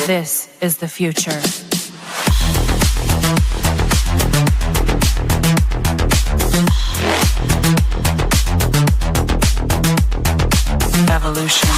This is the future. Evolution.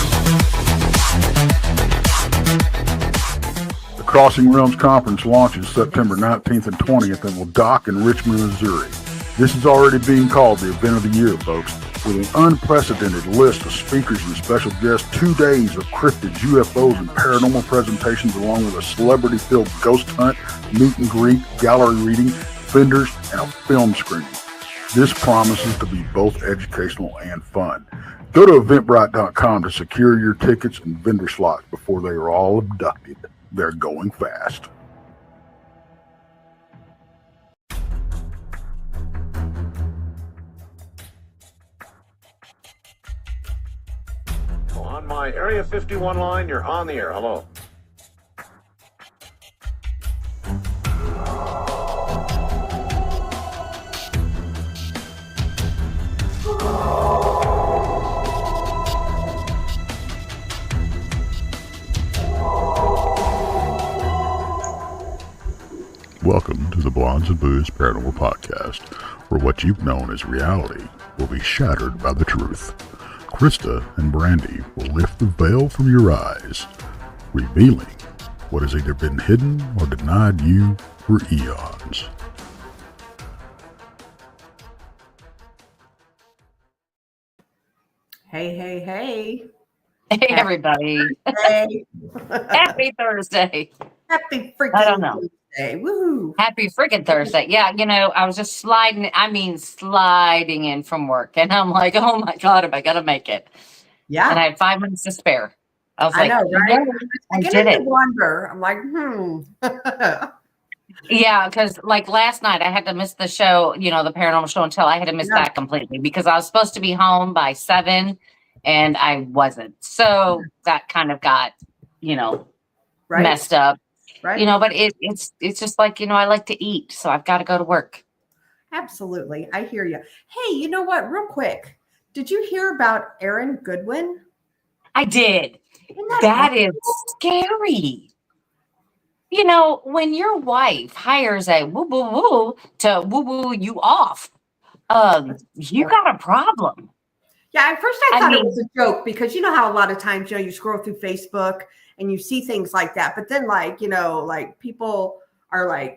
The Crossing Realms Conference launches September 19th and 20th and will dock in Richmond, Missouri. This is already being called the event of the year, folks, with an unprecedented list of speakers and special guests, 2 days of cryptids, UFOs, and paranormal presentations, along with a celebrity-filled ghost hunt, meet and greet, gallery reading, vendors, and a film screening. This promises to be both educational and fun. Go to Eventbrite.com to secure your tickets and vendor slots before they are all abducted. They're going fast. On my Area 51 line, you're on the air. Hello. Welcome to the Blondes and Booze Paranormal Podcast, where what you've known as reality will be shattered by the truth. Krista and Brandy will lift the veil from your eyes, revealing what has either been hidden or denied you for eons. Hey, hey, hey. Hey, everybody. Hey. Happy Thursday. Happy freaking I don't know. Thursday. Woohoo. Happy freaking Thursday. Yeah, I was just sliding in from work. And I'm like, oh my God, am I going to make it? Yeah. And I had 5 minutes to spare. I was I like, know, right? I get did into it. wonder. I'm like, Yeah, because like last night I had to miss the show, the paranormal show until I had to miss that completely because I was supposed to be home by 7 and I wasn't. So that kind of got, right. messed up. Right. But it's just like, I like to eat, so I've got to go to work. Absolutely. I hear you. Hey, you know what? Real quick. Did you hear about Aaron Goodwin? I did. Isn't That is scary. When your wife hires a woo-boo-woo to woo-boo you off, you got a problem. Yeah, at first I thought it was a joke because you know how a lot of times, you scroll through Facebook and you see things like that. But then people are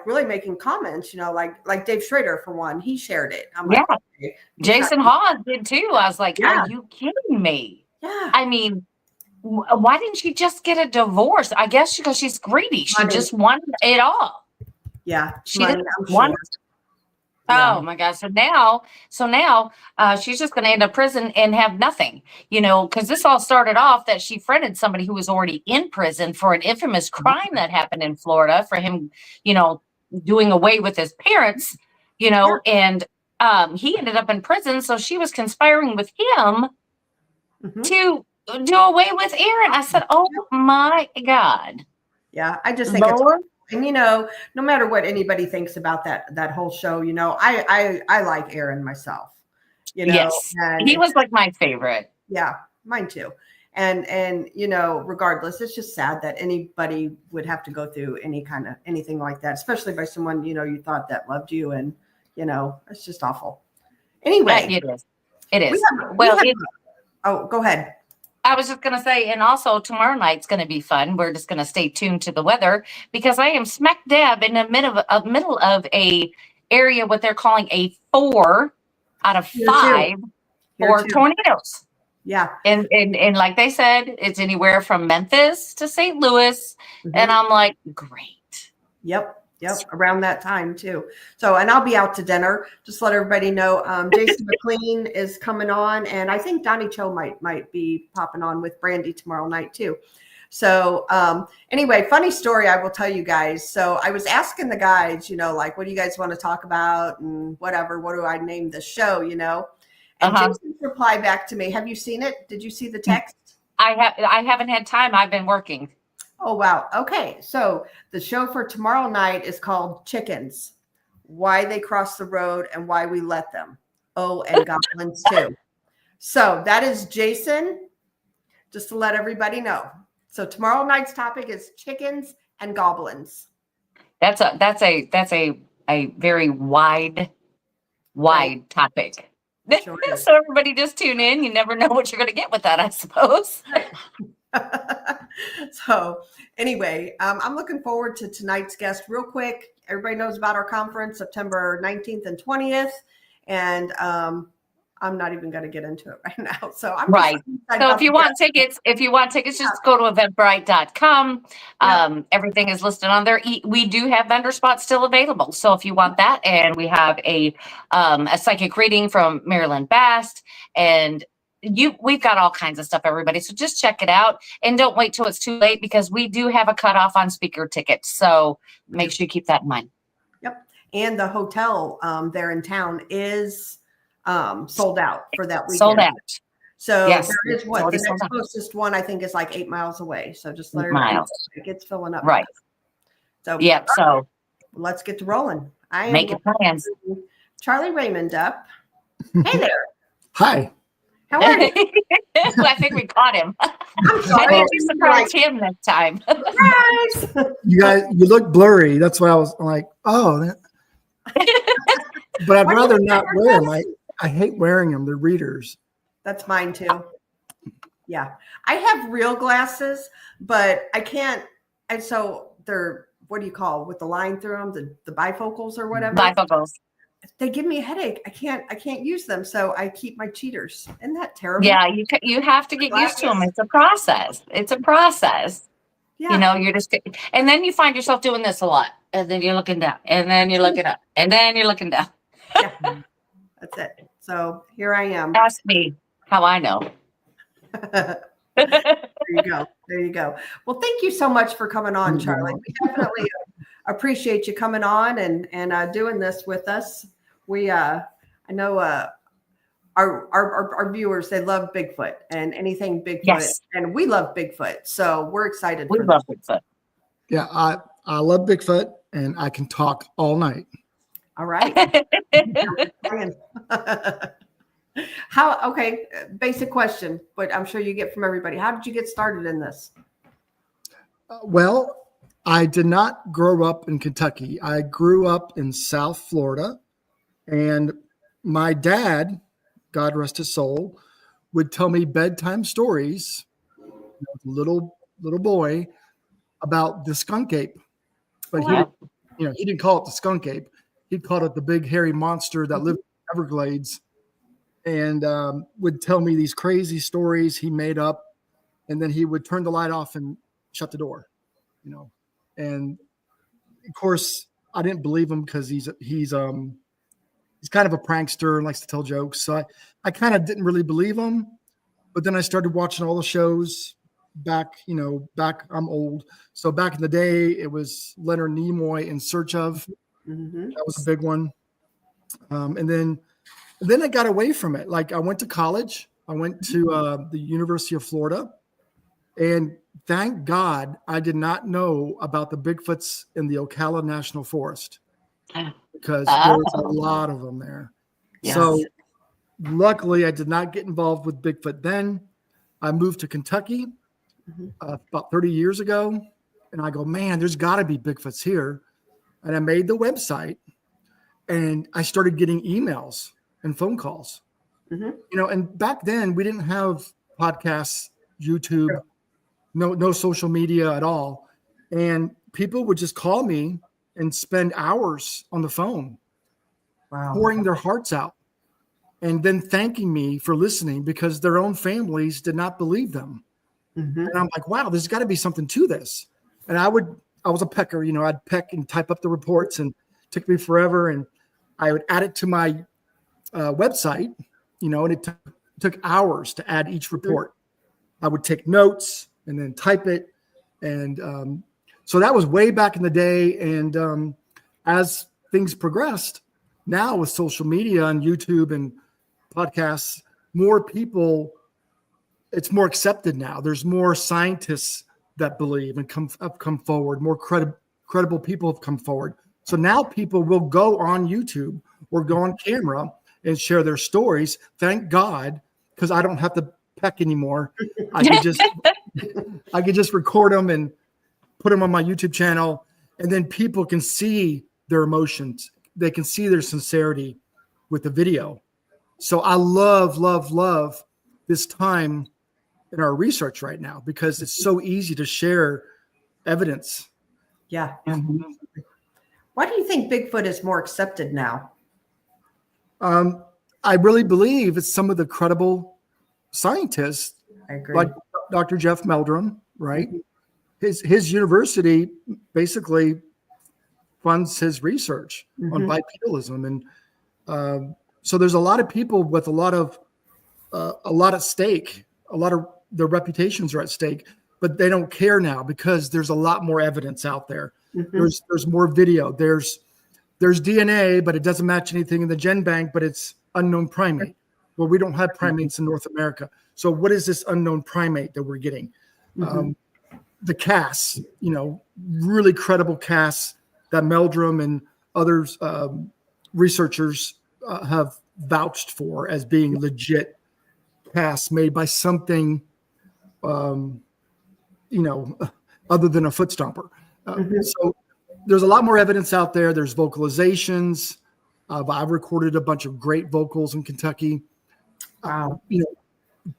really making comments, like Dave Schrader, for one, he shared it. I'm like, okay. Jason Hawes did too. I was like, are you kidding me? Yeah. I mean, why didn't she just get a divorce? I guess because she's greedy. She just wanted it all. Yeah. She didn't want it. Oh my gosh. So now she's just going to end up in prison and have nothing, because this all started off that she friended somebody who was already in prison for an infamous crime that happened in Florida for him, doing away with his parents, and he ended up in prison. So she was conspiring with him to do away with Aaron. I said, oh my God. Yeah. I just think it's, and no matter what anybody thinks about that whole show, I like Aaron myself, Yes. and he was like my favorite. Yeah, mine too. And regardless, it's just sad that anybody would have to go through anything like that, especially by someone, you thought that loved you. And, it's just awful. Anyway. Yeah, it is. Go ahead. I was just going to say, and also tomorrow night's going to be fun. We're just going to stay tuned to the weather because I am smack dab in the middle of a area, what they're calling a 4 out of 5 for tornadoes. Yeah. And like they said, it's anywhere from Memphis to St. Louis. And I'm like, great. Yep. Around that time too. So, and I'll be out to dinner. Just let everybody know. Jason McLean is coming on, and I think Donny Cho might be popping on with Brandy tomorrow night too. So, anyway, funny story I will tell you guys. So I was asking the guys, what do you guys want to talk about and whatever. What do I name the show? And Jason's reply back to me. Have you seen it? Did you see the text? I haven't had time. I've been working. Oh, wow. Okay. So the show for tomorrow night is called Chickens, Why They Cross the Road and Why We Let Them. Oh, and Goblins too. So that is Jason, just to let everybody know. So tomorrow night's topic is chickens and goblins. That's a very wide topic. Sure is. So everybody just tune in. You never know what you're going to get with that, I suppose. So anyway, I'm looking forward to tonight's guest real quick. Everybody knows about our conference, September 19th and 20th. And I'm not even going to get into it right now. So I'm right. So if you want tickets, just go to eventbrite.com. Everything is listed on there. We do have vendor spots still available. So if you want that, and we have a psychic reading from Marilyn Bast, and we've got all kinds of stuff, everybody. So just check it out, and don't wait till it's too late, because we do have a cutoff on speaker tickets. So make sure you keep that in mind. Yep. And the hotel there in town is sold out for that weekend. Sold out. So yes, there is the next closest one, I think, is like 8 miles away. So just let her know it gets filling up. Right. So yeah. So let's get to rolling. I am make your plans. Charlie Raymond up. Hey there. Hi. How are you? I think we caught him. I'm sorry. I think surprise him next time. Surprise! You look blurry. That's why I was like, oh. But I'd rather not wear them. I hate wearing them. They're readers. That's mine too. Yeah. I have real glasses, but I can't. And so they're, what do you call, with the line through them, the bifocals or whatever. Bifocals. They give me a headache. I can't use them. So I keep my cheaters. Isn't that terrible? Yeah. You have to get used to them. It's a process. Yeah. You know, you're just, and then you find yourself doing this a lot, and then you're looking down, and then you're looking up, and then you're looking down. Yeah. That's it. So here I am. Ask me how I know. There you go. Well, thank you so much for coming on, Charlie. We definitely appreciate you coming on and doing this with us. We I know our viewers, they love Bigfoot and anything Bigfoot. Yes. And we love Bigfoot. So we're excited. We love Bigfoot. Yeah, I love Bigfoot, and I can talk all night. All right. Basic question, but I'm sure you get from everybody. How did you get started in this? Well, I did not grow up in Kentucky. I grew up in South Florida, and my dad, God rest his soul, would tell me bedtime stories, little boy, about the skunk ape. But he didn't call it the skunk ape. He called it the big hairy monster that lived in the Everglades, and would tell me these crazy stories he made up, and then he would turn the light off and shut the door, And of course, I didn't believe him because he's kind of a prankster and likes to tell jokes. So I kind of didn't really believe him. But then I started watching all the shows back. I'm old. So back in the day, it was Leonard Nimoy, In Search Of. Mm-hmm. That was a big one. And then I got away from it. Like, I went to college. I went to the University of Florida. And thank God I did not know about the Bigfoots in the Ocala National Forest, because there's a lot of them there. Yes. So luckily I did not get involved with Bigfoot then. I moved to Kentucky about 30 years ago, and I go, man, there's got to be Bigfoots here. And I made the website, and I started getting emails and phone calls. Mm-hmm. And back then we didn't have podcasts, YouTube, no social media at all. And people would just call me and spend hours on the phone, pouring their hearts out, and then thanking me for listening because their own families did not believe them. Mm-hmm. And I'm like, wow, there's got to be something to this. And I was a pecker, I'd peck and type up the reports, and it took me forever. And I would add it to my website, and it took hours to add each report. I would take notes and then type it. And so that was way back in the day. And as things progressed, now with social media and YouTube and podcasts, more people, it's more accepted now. There's more scientists that believe and have come forward. More credible people have come forward. So now people will go on YouTube or go on camera and share their stories. Thank God, because I don't have to peck anymore. I can just I could just record them and put them on my YouTube channel, and then people can see their emotions. They can see their sincerity with the video. So I love this time in our research right now because it's so easy to share evidence. Yeah. Why do you think Bigfoot is more accepted now? I really believe it's some of the credible scientists, I agree. like Dr. Jeff Meldrum, right? His university basically funds his research on bipedalism, and so there's a lot of people with a lot at stake. A lot of their reputations are at stake, but they don't care now because there's a lot more evidence out there. There's more video. There's DNA, but it doesn't match anything in the gen bank, but it's unknown primate. Well, we don't have primates in North America. So what is this unknown primate that we're getting? The casts, really credible casts that Meldrum and others researchers have vouched for as being legit casts made by something, other than a foot stomper. So there's a lot more evidence out there. There's vocalizations. I've recorded a bunch of great vocals in Kentucky. Wow.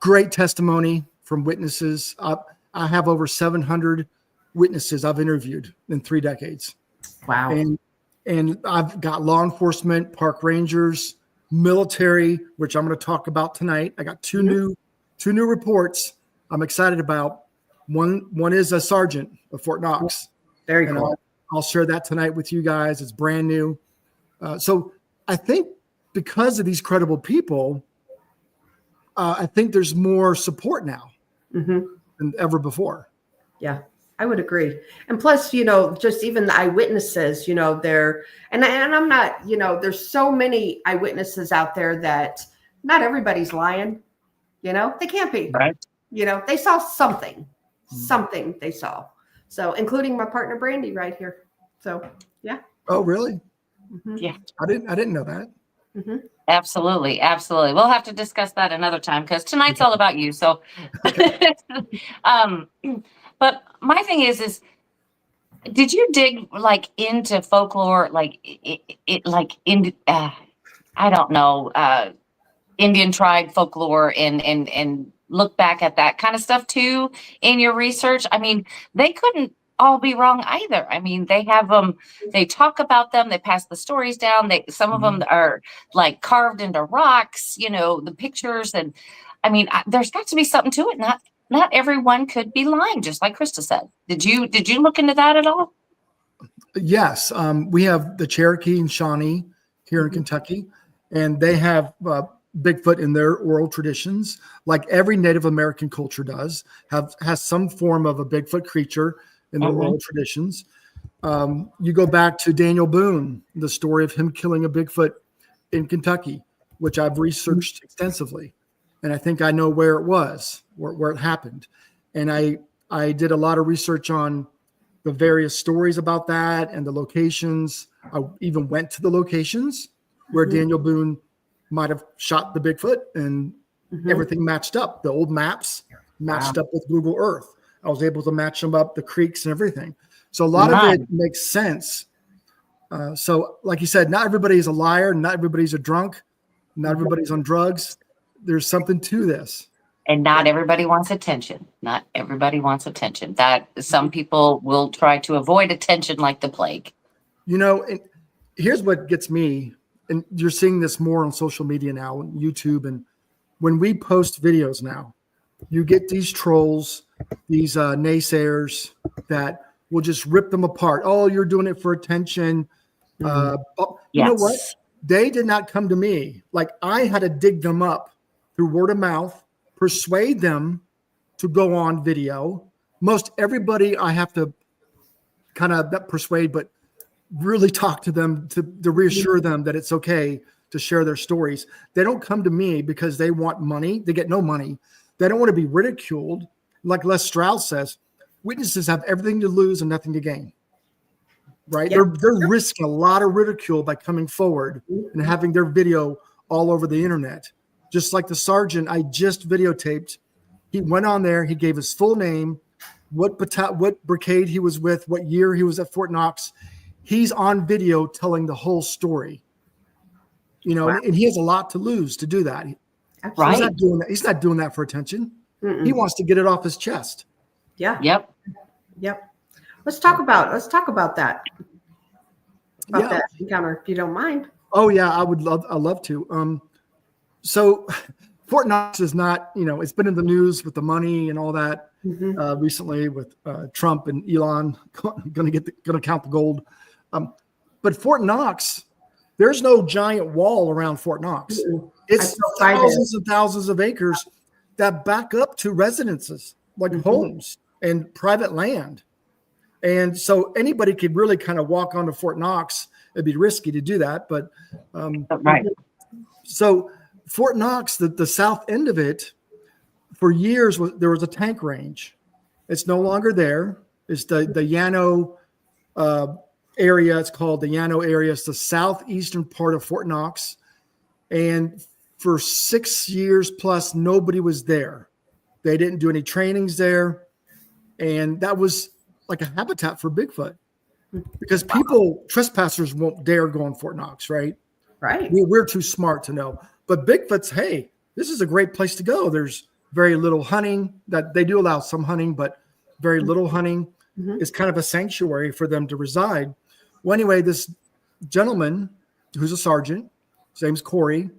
Great testimony from witnesses. I have over 700 witnesses I've interviewed in 3 decades. Wow. And I've got law enforcement, park rangers, military, which I'm going to talk about tonight. I got two new reports I'm excited about. One is a sergeant of Fort Knox. Very cool. I'll share that tonight with you guys. It's brand new. So I think because of these credible people, I think there's more support now than ever before. Yeah, I would agree. And plus, just even the eyewitnesses, they're, and I'm not, there's so many eyewitnesses out there that not everybody's lying, they can't be. Right. They saw something they saw. So including my partner, Brandy, right here. So, yeah. Oh, really? Yeah. I didn't know that. Absolutely. We'll have to discuss that another time because tonight's all about you. So, but my thing is did you dig into folklore, I don't know, Indian tribe folklore and look back at that kind of stuff too in your research? I mean, they couldn't all be wrong either. I mean, they have them, they talk about them, they pass the stories down. Some of them are carved into rocks, the pictures. And I mean, there's got to be something to it. Not everyone could be lying, just like Krista said. Did you look into that at all? Yes. We have the Cherokee and Shawnee here in Kentucky, and they have Bigfoot in their oral traditions, like every Native American culture has some form of a Bigfoot creature in their oral traditions. You go back to Daniel Boone, the story of him killing a Bigfoot in Kentucky, which I've researched extensively. And I think I know where it was, where it happened. And I did a lot of research on the various stories about that and the locations. I even went to the locations where Daniel Boone might have shot the Bigfoot, and everything matched up. The old maps matched up with Google Earth. I was able to match them up, the creeks and everything. So a lot of it makes sense. So like you said, not everybody is a liar. Not everybody's a drunk. Not everybody's on drugs. There's something to this. And not everybody wants attention. Not everybody wants attention. That some people will try to avoid attention like the plague. And here's what gets me, and you're seeing this more on social media now, on YouTube. And when we post videos now, you get these trolls, these naysayers that will just rip them apart. Oh, you're doing it for attention. You know what? They did not come to me. I had to dig them up through word of mouth, persuade them to go on video. Most everybody I have to kind of not persuade, but really talk to them to reassure them that it's okay to share their stories. They don't come to me because they want money. They get no money. They don't want to be ridiculed. Like Les Strauss says, witnesses have everything to lose and nothing to gain. Right? They're risking a lot of ridicule by coming forward and having their video all over the internet. Just like the sergeant I just videotaped. He went on there, he gave his full name, what brigade he was with, what year he was at Fort Knox. He's on video telling the whole story. You know, Wow. and he has a lot to lose to do that. Absolutely. He's not doing that. He's not doing that for attention. Mm-mm. He wants to get it off his chest. Yeah. Yep. Yep. Let's talk about that. Yeah. That encounter, if you don't mind. Oh yeah, I'd love to. So Fort Knox is not, you know, it's been in the news with the money and all that recently with Trump and Elon going to count the gold. But Fort Knox, there's no giant wall around Fort Knox. It's thousands and thousands of acres that back up to residences like homes and private land. And so anybody could really kind of walk onto Fort Knox. It'd be risky to do that, but Right. So Fort Knox, the south end of it, for years there was a tank range. It's no longer there. It's the Llano area. It's called the Llano area. It's the southeastern part of Fort Knox, and for 6 years plus, nobody was there. They didn't do any trainings there, and that was like a habitat for Bigfoot, because trespassers won't dare go on Fort Knox, right? Right. We're too smart to know. But Bigfoot's, hey, this is a great place to go. There's very little hunting. That they do allow some hunting, but very little hunting. It's kind of a sanctuary for them to reside. Well, anyway, this gentleman who's a sergeant, his name's Corey,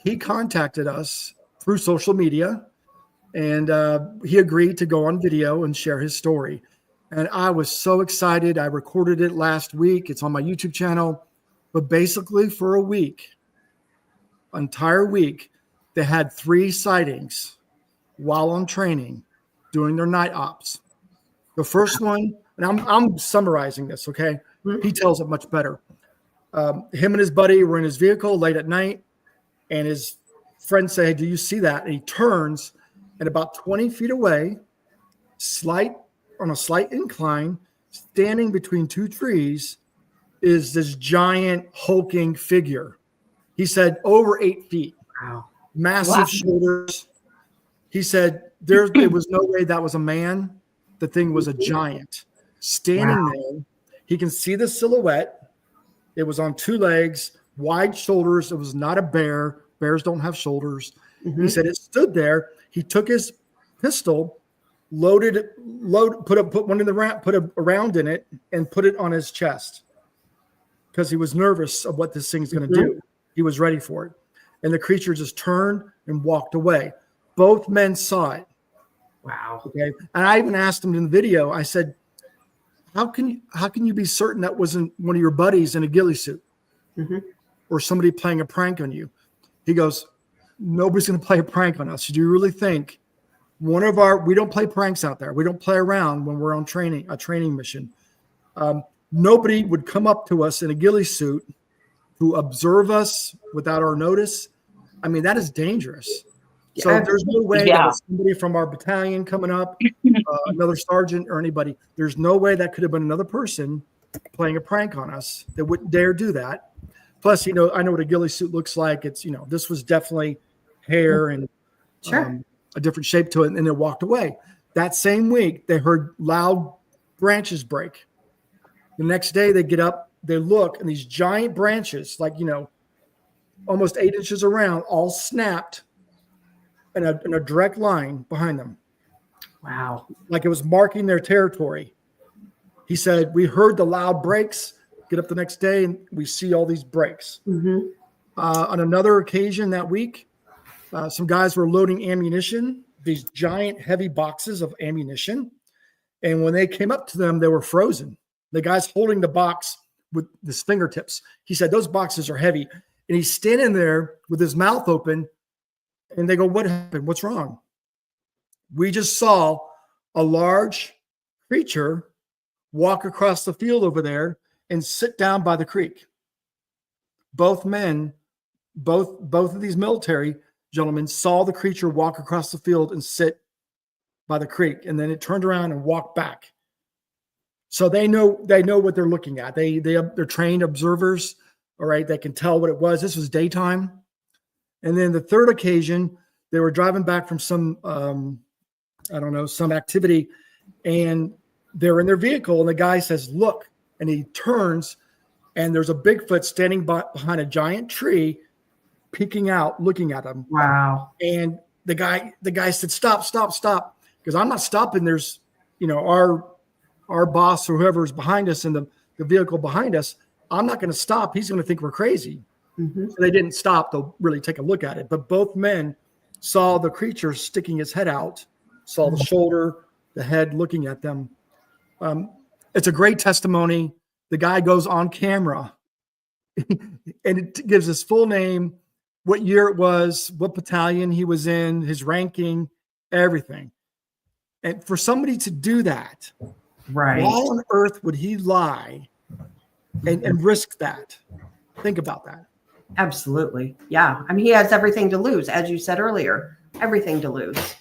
he contacted us through social media, and he agreed to go on video and share his story. And I was so excited. I recorded it last week. It's on my YouTube channel. But basically for a week, entire week, they had 3 sightings while on training doing their night ops. The first one, and I'm summarizing this, okay? He tells it much better. Him and his buddy were in his vehicle late at night, and his friend said, "Hey, do you see that?" And he turns, and about 20 feet away, on a slight incline, standing between 2 trees, is this giant hulking figure. He said over 8 feet. Wow. Massive shoulders. He said there was no way that was a man. The thing was a giant standing there. He can see the silhouette. It was on 2 legs, wide shoulders. It was not a bear. Bears don't have shoulders. He said it stood there. He took his pistol, put one in the round, put a round in it, and put it on his chest, because he was nervous of what this thing's going to do. He was ready for it. And the creature just turned and walked away. Both men saw it. Wow. Okay. And I even asked him in the video, I said, how can you be certain that wasn't one of your buddies in a ghillie suit or somebody playing a prank on you? He goes, nobody's going to play a prank on us. Do you really think we don't play pranks out there. We don't play around when we're on a training mission. Nobody would come up to us in a ghillie suit to observe us without our notice. I mean, that is dangerous. So there's no way that was somebody from our battalion coming up, another sergeant or anybody. There's no way that could have been another person playing a prank on us that wouldn't dare do that. Plus, I know what a ghillie suit looks like. It's, this was definitely hair and a different shape to it, and it walked away. That same week, they heard loud branches break. The next day, they get up, they look, and these giant branches, like, almost 8 inches around, all snapped in a direct line behind them. Wow. Like it was marking their territory. He said, we heard the loud breaks, get up the next day, and we see all these breaks. On another occasion that week, some guys were loading ammunition, these giant heavy boxes of ammunition. And when they came up to them, they were frozen. The guy's holding the box with his fingertips. He said, those boxes are heavy. And he's standing there with his mouth open. And they go, what happened? What's wrong? We just saw a large creature walk across the field over there and sit down by the creek. Both men, both of these military gentlemen saw the creature walk across the field and sit by the creek, and then it turned around and walked back. So they know what they're looking at. They're trained observers. All right, they can tell what it was. This was daytime. And then the third occasion, they were driving back from some, some activity, and they're in their vehicle, and the guy says, "Look," and he turns, and there's a Bigfoot standing behind a giant tree, peeking out, looking at him. Wow. And the guy said, "Stop, stop, stop," because I'm not stopping. There's, our boss or whoever's behind us in the vehicle behind us. I'm not going to stop. He's going to think we're crazy. Mm-hmm. So they didn't stop to really take a look at it. But both men saw the creature sticking his head out, saw the shoulder, the head looking at them. It's a great testimony. The guy goes on camera and it gives his full name, what year it was, what battalion he was in, his ranking, everything. And for somebody to do that, Right. why on earth would he lie and risk that? Think about that. Absolutely. Yeah. I mean, he has everything to lose, as you said earlier, everything to lose.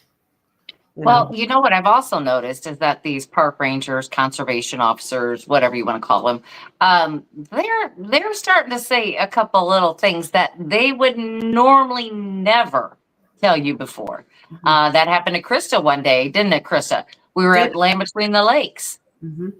Well, you know what I've also noticed is that these park rangers, conservation officers, whatever you want to call them, they're starting to say a couple little things that they would normally never tell you before. That happened to Krista one day, didn't it, Krista? We were at Land Between the Lakes,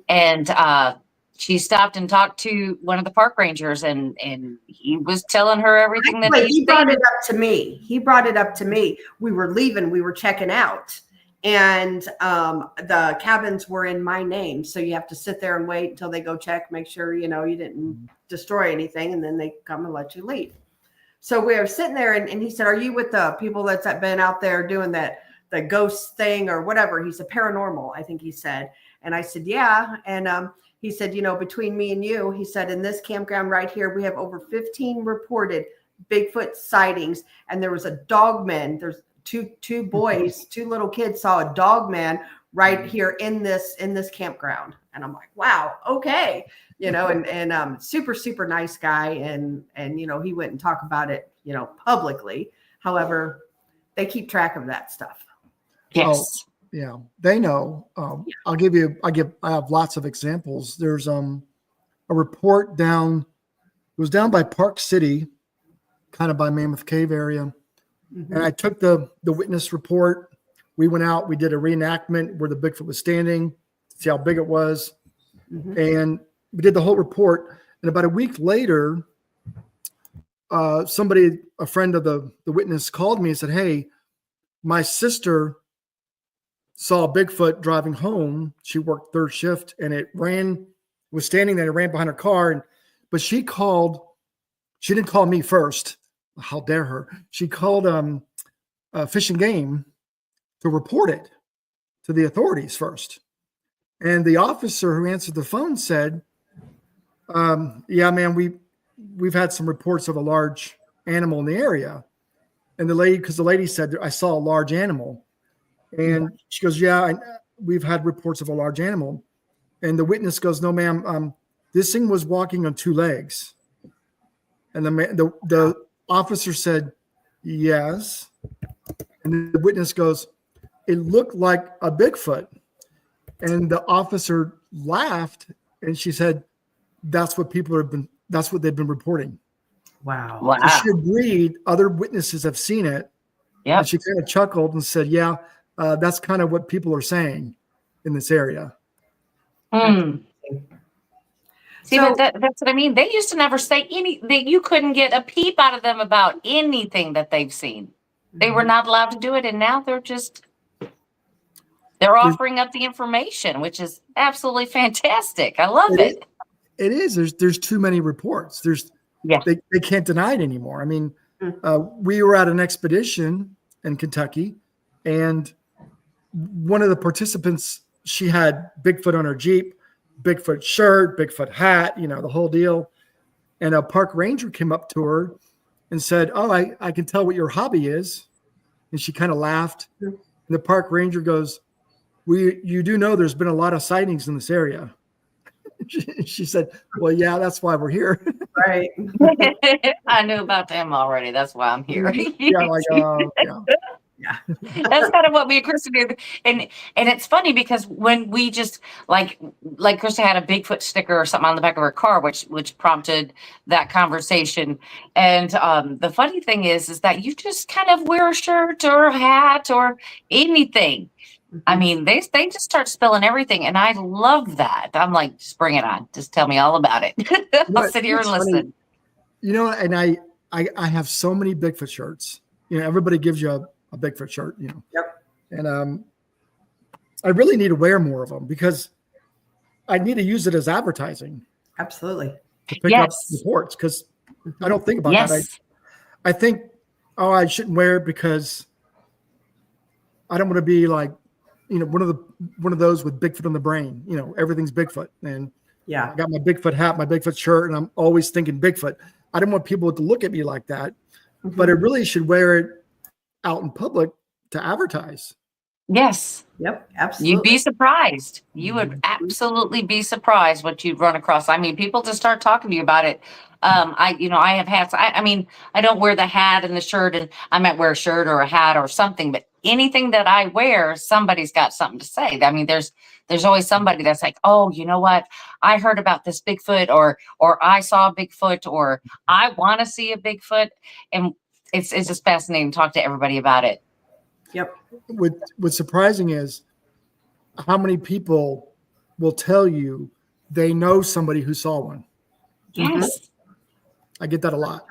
and she stopped and talked to one of the park rangers, and he was telling her everything that he brought it up to me. He brought it up to me. We were leaving. We were checking out. And the cabins were in my name. So you have to sit there and wait until they go check, make sure, you didn't destroy anything. And then they come and let you leave. So we were sitting there and he said, "Are you with the people that's been out there doing the ghost thing or whatever?" He said, "Paranormal," I think he said. And I said, "Yeah." And he said, "Between me and you," he said, "in this campground right here, we have over 15 reported Bigfoot sightings." And there was a dog man. There's two boys, two little kids saw a dog man right here in this campground. And I'm like, wow, okay. And super, super nice guy. And he wouldn't talk about it, publicly. However, they keep track of that stuff. Yes. Oh, yeah, they know. I have lots of examples. There's a report it was down by Park City, kind of by Mammoth Cave area. And I took the witness report. We went out, we did a reenactment where the Bigfoot was standing, see how big it was. And we did the whole report. And about a week later, a friend of the witness called me and said, "Hey, my sister saw a Bigfoot driving home. She worked third shift and was standing there and it ran behind her car. But she didn't call me first. How dare her? She called Fish and Game to report it to the authorities first. And the officer who answered the phone said, "Yeah, man, we've had some reports of a large animal in the area." And the lady said, "I saw a large animal." And she goes, "Yeah, we've had reports of a large animal." And the witness goes, "No, ma'am, this thing was walking on two legs." And the officer said, "Yes." And the witness goes, "It looked like a Bigfoot." And the officer laughed and she said, that's what they've been reporting. Wow. So she agreed. Other witnesses have seen it. Yeah. And she kind of chuckled and said, "Yeah, that's kind of what people are saying in this area." See, but that's what I mean. They used to never say that you couldn't get a peep out of them about anything that they've seen. They were not allowed to do it. And now they're offering up the information, which is absolutely fantastic. I love it. It is. There's too many reports. They can't deny it anymore. I mean, we were at an expedition in Kentucky and one of the participants, she had Bigfoot on her Jeep, Bigfoot shirt, Bigfoot hat, the whole deal. And a park ranger came up to her and said, "Oh, I can tell what your hobby is." And she kind of laughed. And the park ranger goes, "You do know there's been a lot of sightings in this area." She said, "Well, yeah, that's why we're here." Right. I knew about them already. That's why I'm here. Yeah. That's kind of what me and Krista do. And it's funny because when we just like Krista had a Bigfoot sticker or something on the back of her car, which prompted that conversation. And the funny thing is that you just kind of wear a shirt or a hat or anything. I mean, they just start spilling everything, and I love that. I'm like, just bring it on. Just tell me all about it. I'll sit here and listen. You know, and I have so many Bigfoot shirts. You know, everybody gives you a Bigfoot shirt, you know. Yep. And I really need to wear more of them because I need to use it as advertising. Absolutely. To pick up reports because I don't think about that. I think, oh, I shouldn't wear it because I don't want to be like, you know, one of those with Bigfoot on the brain. You know, everything's Bigfoot, and I got my Bigfoot hat, my Bigfoot shirt, and I'm always thinking Bigfoot. I don't want people to look at me like that, but I really should wear it out in public to advertise. Yes. Yep. Absolutely. You'd be surprised. You would absolutely be surprised what you'd run across. I mean, people just start talking to you about it. I have hats. I mean, I don't wear the hat and the shirt, and I might wear a shirt or a hat or something, but anything that I wear, somebody's got something to say. I mean, there's always somebody that's like, oh, you know what? I heard about this Bigfoot, or I saw a Bigfoot, or I want to see a Bigfoot. And it's just fascinating to talk to everybody about it. Yep. What's surprising is how many people will tell you they know somebody who saw one. Yes. I get that a lot.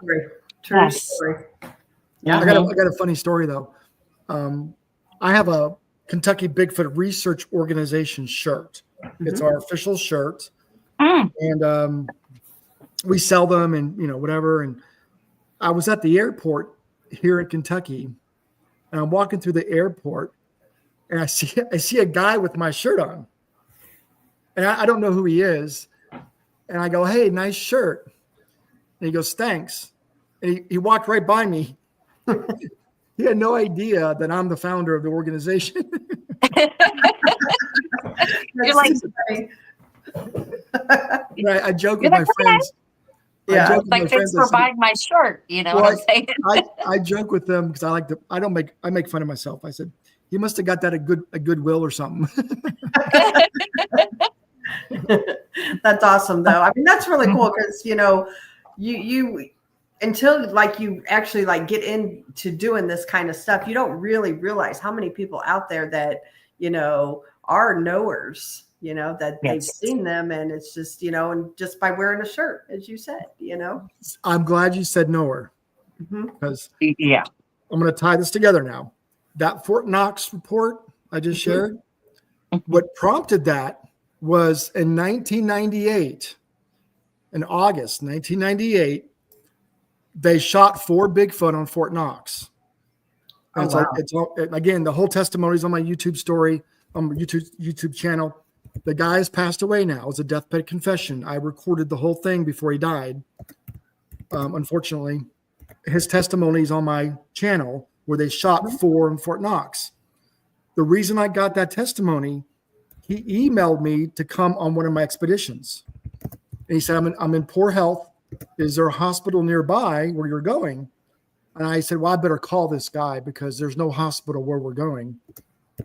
True story. Yeah. I got a funny story though. I have a Kentucky Bigfoot Research Organization shirt. It's our official shirt. And we sell them and, you know, whatever. And I was at the airport here in Kentucky, and I'm walking through the airport, and I see a guy with my shirt on. And I don't know who he is. And I go, hey, nice shirt. And he goes, thanks. And he walked right by me. He had no idea that I'm the founder of the organization. You're like, I joke with my friends. Yeah, like thanks for buying my shirt. You know what I'm saying? I joke with them because I make fun of myself. I said, he must have got that at Goodwill or something. That's awesome though. I mean, that's really cool because, you know, you until like you actually like get into doing this kind of stuff, you don't really realize how many people out there that, you know, are knowers, you know, that they've seen them. And it's just, you know, and just by wearing a shirt, as you said, you know. I'm glad you said knower because I'm going to tie this together now. That Fort Knox report I just shared, what prompted that was in 1998, in August 1998, they shot 4 Bigfoot on Fort Knox. And it's again, the whole testimony is on my YouTube story, on my YouTube channel. The guy has passed away now. It's a deathbed confession. I recorded the whole thing before he died. Unfortunately, his testimony is on my channel where they shot 4 in Fort Knox. The reason I got that testimony, he emailed me to come on one of my expeditions. And he said, I'm in poor health. Is there a hospital nearby where you're going? And I said, well, I better call this guy because there's no hospital where we're going.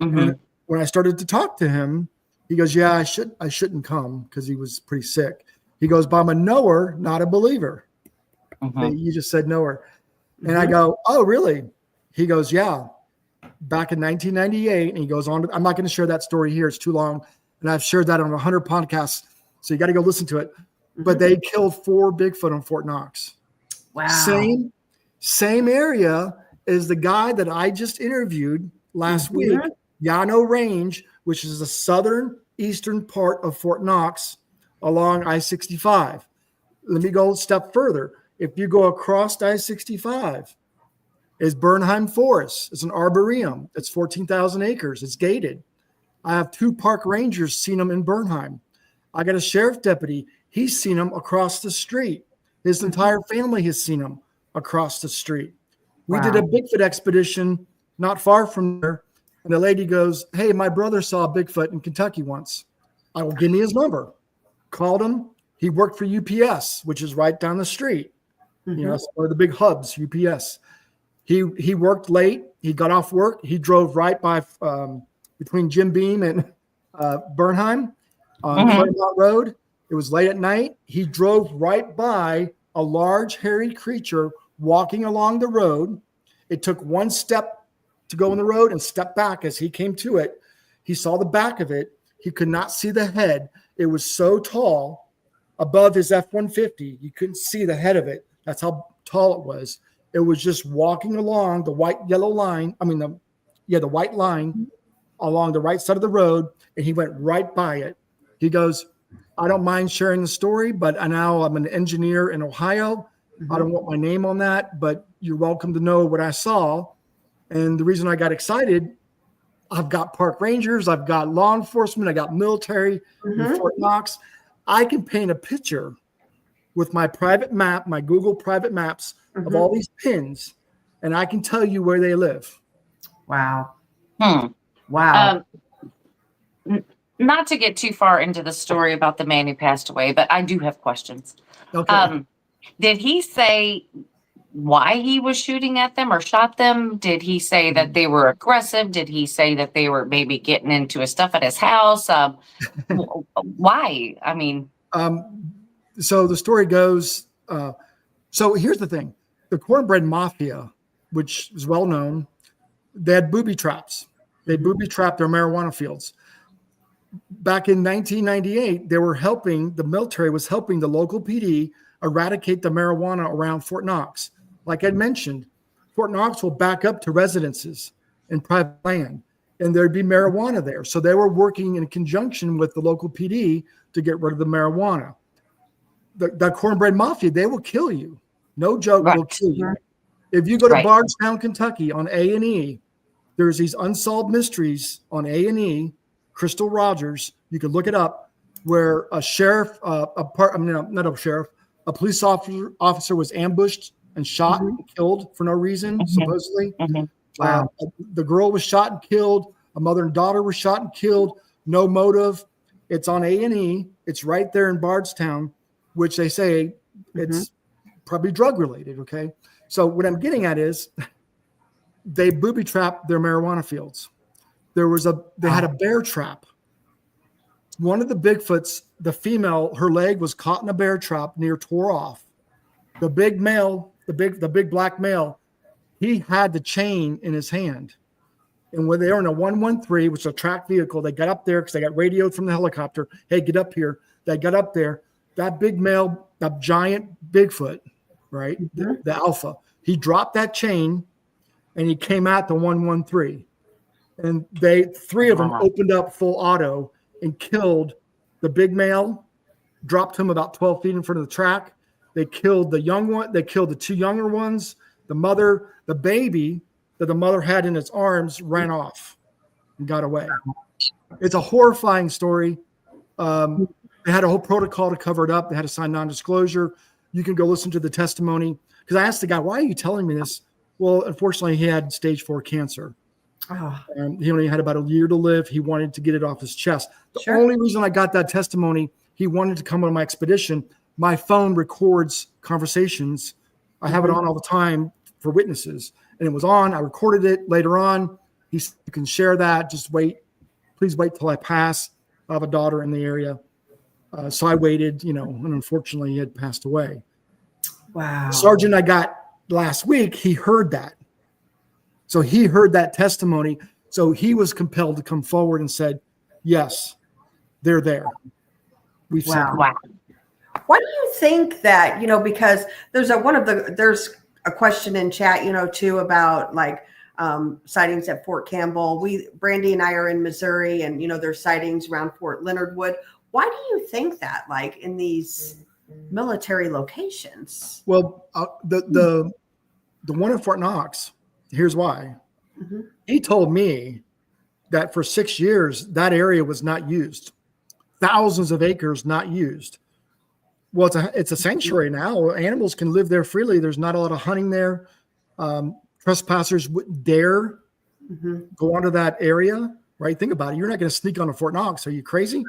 And when I started to talk to him, he goes, yeah, I shouldn't come because he was pretty sick. He goes, but I'm a knower, not a believer. You just said knower. And I go, oh, really? He goes, yeah. Back in 1998, and he goes on. I'm not going to share that story here. It's too long. And I've shared that on 100 podcasts. So you got to go listen to it. But they killed 4 Bigfoot on Fort Knox. Wow. Same area as the guy that I just interviewed last week, Yano Range, which is the southern eastern part of Fort Knox along I-65. Let me go a step further. If you go across I-65, is Bernheim Forest. It's an arboretum. It's 14,000 acres. It's gated. I have 2 park rangers seen them in Bernheim. I got a sheriff deputy. He's seen them across the street. His entire family has seen them across the street. We did a Bigfoot expedition not far from there. And the lady goes, hey, my brother saw a Bigfoot in Kentucky once. I will give me his number. Called him. He worked for UPS, which is right down the street. You know, it's one of the big hubs, UPS. He worked late. He got off work. He drove right by between Jim Beam and Bernheim on Claremont Road. It was late at night. He drove right by a large hairy creature walking along the road. It took 1 step to go on the road and step back as he came to it. He saw the back of it. He could not see the head. It was so tall above his F-150. You couldn't see the head of it. That's how tall it was. It was just walking along the white line along the right side of the road, and he went right by it. He goes, I don't mind sharing the story, but now I'm an engineer in Ohio. I don't want my name on that, but you're welcome to know what I saw. And the reason I got excited, I've got park rangers, I've got law enforcement, I got military in Fort Knox. I can paint a picture with my private map, my Google private maps of all these pins, and I can tell you where they live. Wow. Wow. Not to get too far into the story about the man who passed away, but I do have questions. Okay. Did he say why he was shooting at them or shot them? Did he say that they were aggressive? Did he say that they were maybe getting into his stuff at his house? Why? I mean, so the story goes, so here's the thing. The Cornbread Mafia, which is well known, they had booby traps. They booby trapped their marijuana fields. Back in 1998, the military was helping the local PD eradicate the marijuana around Fort Knox. Like I mentioned, Fort Knox will back up to residences and private land, and there'd be marijuana there. So they were working in conjunction with the local PD to get rid of the marijuana. The Cornbread Mafia, they will kill you. No joke, will kill you. If you go to Bardstown, Kentucky on A&E, there's these unsolved mysteries on A&E, Crystal Rogers, you can look it up, where a sheriff, a police officer was ambushed and shot and killed for no reason, supposedly. Wow. The girl was shot and killed. A mother and daughter were shot and killed. No motive. It's on A&E. It's right there in Bardstown, which they say it's probably drug related. Okay. So what I'm getting at is they booby trapped their marijuana fields. They had a bear trap. One of the Bigfoots, the female, her leg was caught in a bear trap, near tore off. The big male, the big black male, he had the chain in his hand. And when they were in a 113, which is a tracked vehicle, they got up there because they got radioed from the helicopter. Hey, get up here. They got up there. That big male, that giant Bigfoot, right? The alpha, he dropped that chain and he came out the 113. And three of them opened up full auto and killed the big male, dropped him about 12 feet in front of the track. They killed the young one. They killed the two younger ones. The mother, the baby that the mother had in its arms, ran off and got away. It's a horrifying story. They had a whole protocol to cover it up. They had to sign non-disclosure. You can go listen to the testimony. Because I asked the guy, why are you telling me this? Well, unfortunately, he had stage 4 cancer. He only had about a year to live. He wanted to get it off his chest. The only reason I got that testimony, he wanted to come on my expedition. My phone records conversations. I have it on all the time for witnesses. And it was on. I recorded it later on. He said, you can share that. Just wait. Please wait till I pass. I have a daughter in the area. So I waited, and unfortunately he had passed away. Wow. The sergeant I got last week, he heard that. So he heard that testimony. So he was compelled to come forward and said, yes, they're there. We've seen them. Wow. Why do you think that, because there's a question in chat, too, about like sightings at Fort Campbell. Brandy and I are in Missouri and, there's sightings around Fort Leonard Wood. Why do you think that, like in these military locations? Well, the one in Fort Knox, here's why. He told me that for 6 years, that area was not used. Thousands of acres not used. Well, it's a sanctuary now. Animals can live there freely. There's not a lot of hunting there. Trespassers wouldn't dare go onto that area, right? Think about it. You're not going to sneak onto Fort Knox. Are you crazy?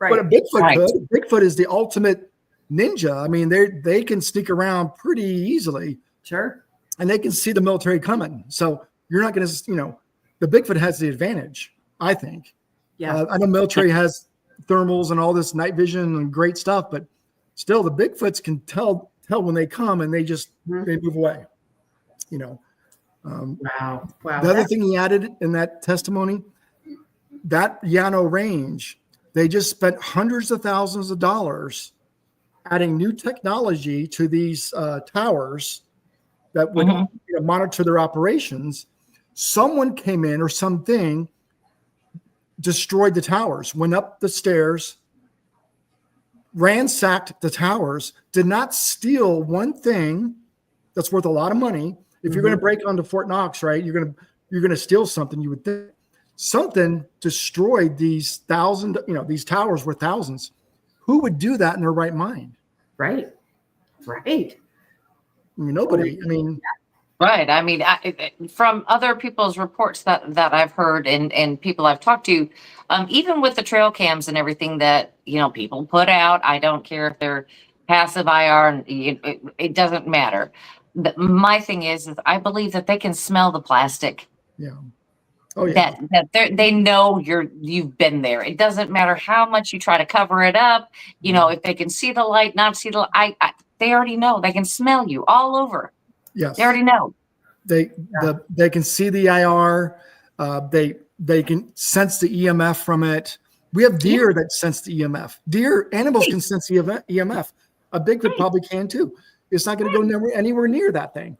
Right. But a Bigfoot could. Bigfoot is the ultimate ninja. I mean, they can sneak around pretty easily. Sure. And they can see the military coming. So you're not going to, the Bigfoot has the advantage, I think. Yeah. I know military has thermals and all this night vision and great stuff, but still the Bigfoots can tell when they come and they just, they move away, Wow. The other thing he added in that testimony, that Llano Range, they just spent hundreds of thousands of dollars adding new technology to these towers that would monitor their operations. Someone came in or something destroyed the towers, went up the stairs, ransacked the towers, did not steal one thing that's worth a lot of money. If you're going to break onto Fort Knox, right, you're going to steal something. You would think something destroyed these these towers worth thousands. Who would do that in their right mind? Right. Nobody. I mean, right. I mean, from other people's reports that I've heard and people I've talked to, even with the trail cams and everything that, people put out, I don't care if they're passive IR, and it doesn't matter. My thing is I believe that they can smell the plastic. Yeah. Oh yeah. That they know you've been there. It doesn't matter how much you try to cover it up. If they can see the light, not see the light, they already know. They can smell you all over. Yes. They already know. They can see the IR. They can sense the EMF from it. We have deer that sense the EMF. Animals can sense the EMF. A Bigfoot probably can too. It's not going to go anywhere near that thing.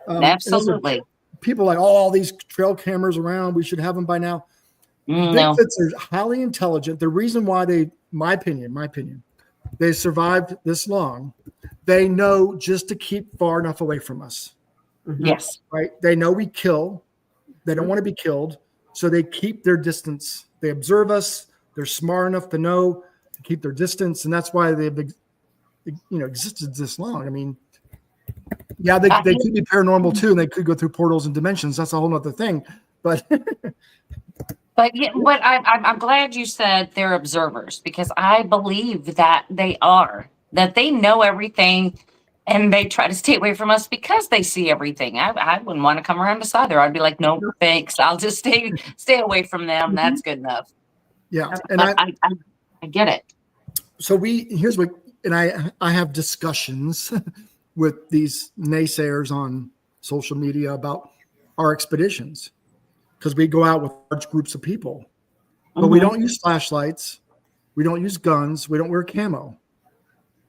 Absolutely. People are like, all these trail cameras around, we should have them by now. Bigfoots are highly intelligent. The reason why my opinion, they survived this long, they know just to keep far enough away from us. Yes. Right? They know we kill. They don't want to be killed. So they keep their distance. They observe us. They're smart enough to know to keep their distance. And that's why they've existed this long. I mean, yeah, they could be paranormal too, and they could go through portals and dimensions. That's a whole other thing. But I'm glad you said they're observers, because I believe that they are, that they know everything, and they try to stay away from us because they see everything. I wouldn't want to come around beside there. I'd be like, no, thanks. I'll just stay away from them. That's good enough. Yeah, and I get it. So I have discussions with these naysayers on social media about our expeditions, because we go out with large groups of people, but we don't use flashlights. We don't use guns. We don't wear camo.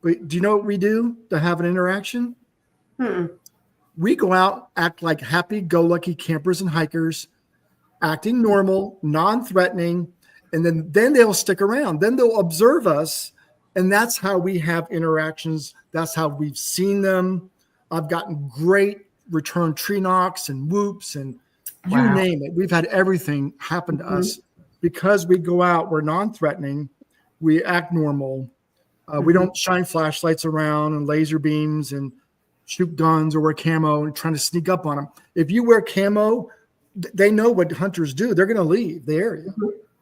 But do you know what we do to have an interaction? We go out, act like happy-go-lucky campers and hikers, acting normal, non-threatening, and then they'll stick around. Then they'll observe us. And that's how we have interactions. That's how we've seen them. I've gotten great return tree knocks and whoops and you name it. We've had everything happen to us because we go out. We're non-threatening. We act normal. We don't shine flashlights around and laser beams and shoot guns or wear camo and trying to sneak up on them. If you wear camo, they know what hunters do. They're going to leave the area.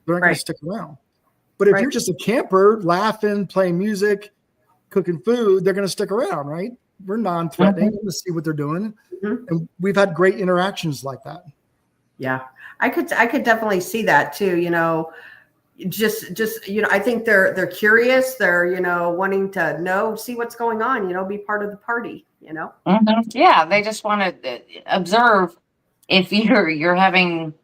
They're not going to stick around. But if you're just a camper, laughing, playing music, cooking food, they're going to stick around, right? We're non-threatening to see what they're doing. And we've had great interactions like that. Yeah, I could definitely see that too. I think they're curious. They're, wanting to see what's going on, be part of the party, Yeah. They just want to observe if you're having,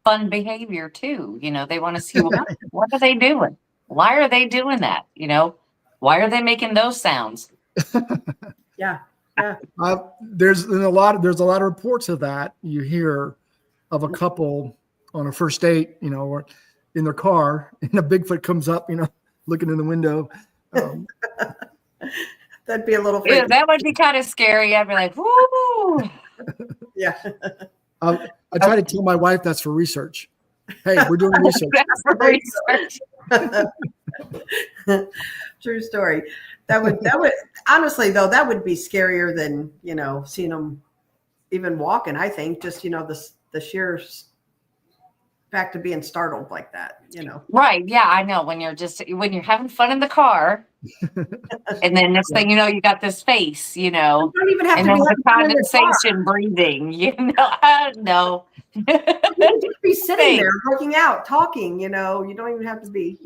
fun behavior too. They want to see what are they doing? Why are they doing that? Why are they making those sounds? Yeah. There's a lot of reports of that. You hear of a couple on a first date, or in their car, and a Bigfoot comes up, looking in the window. That'd be a little freaky. Yeah, that would be kind of scary. I'd be like, woo. Yeah. I try to tell my wife that's for research. Hey, we're doing research. That's for research. True story. That would honestly though, that would be scarier than, seeing them even walking. I think just, the sheer fact of being startled like that, Right. Yeah, I know. When you're having fun in the car, and then next thing you know, you got this face, You don't even have and to then be the condensation breathing, no. You can just be sitting there looking out, talking, you don't even have to be,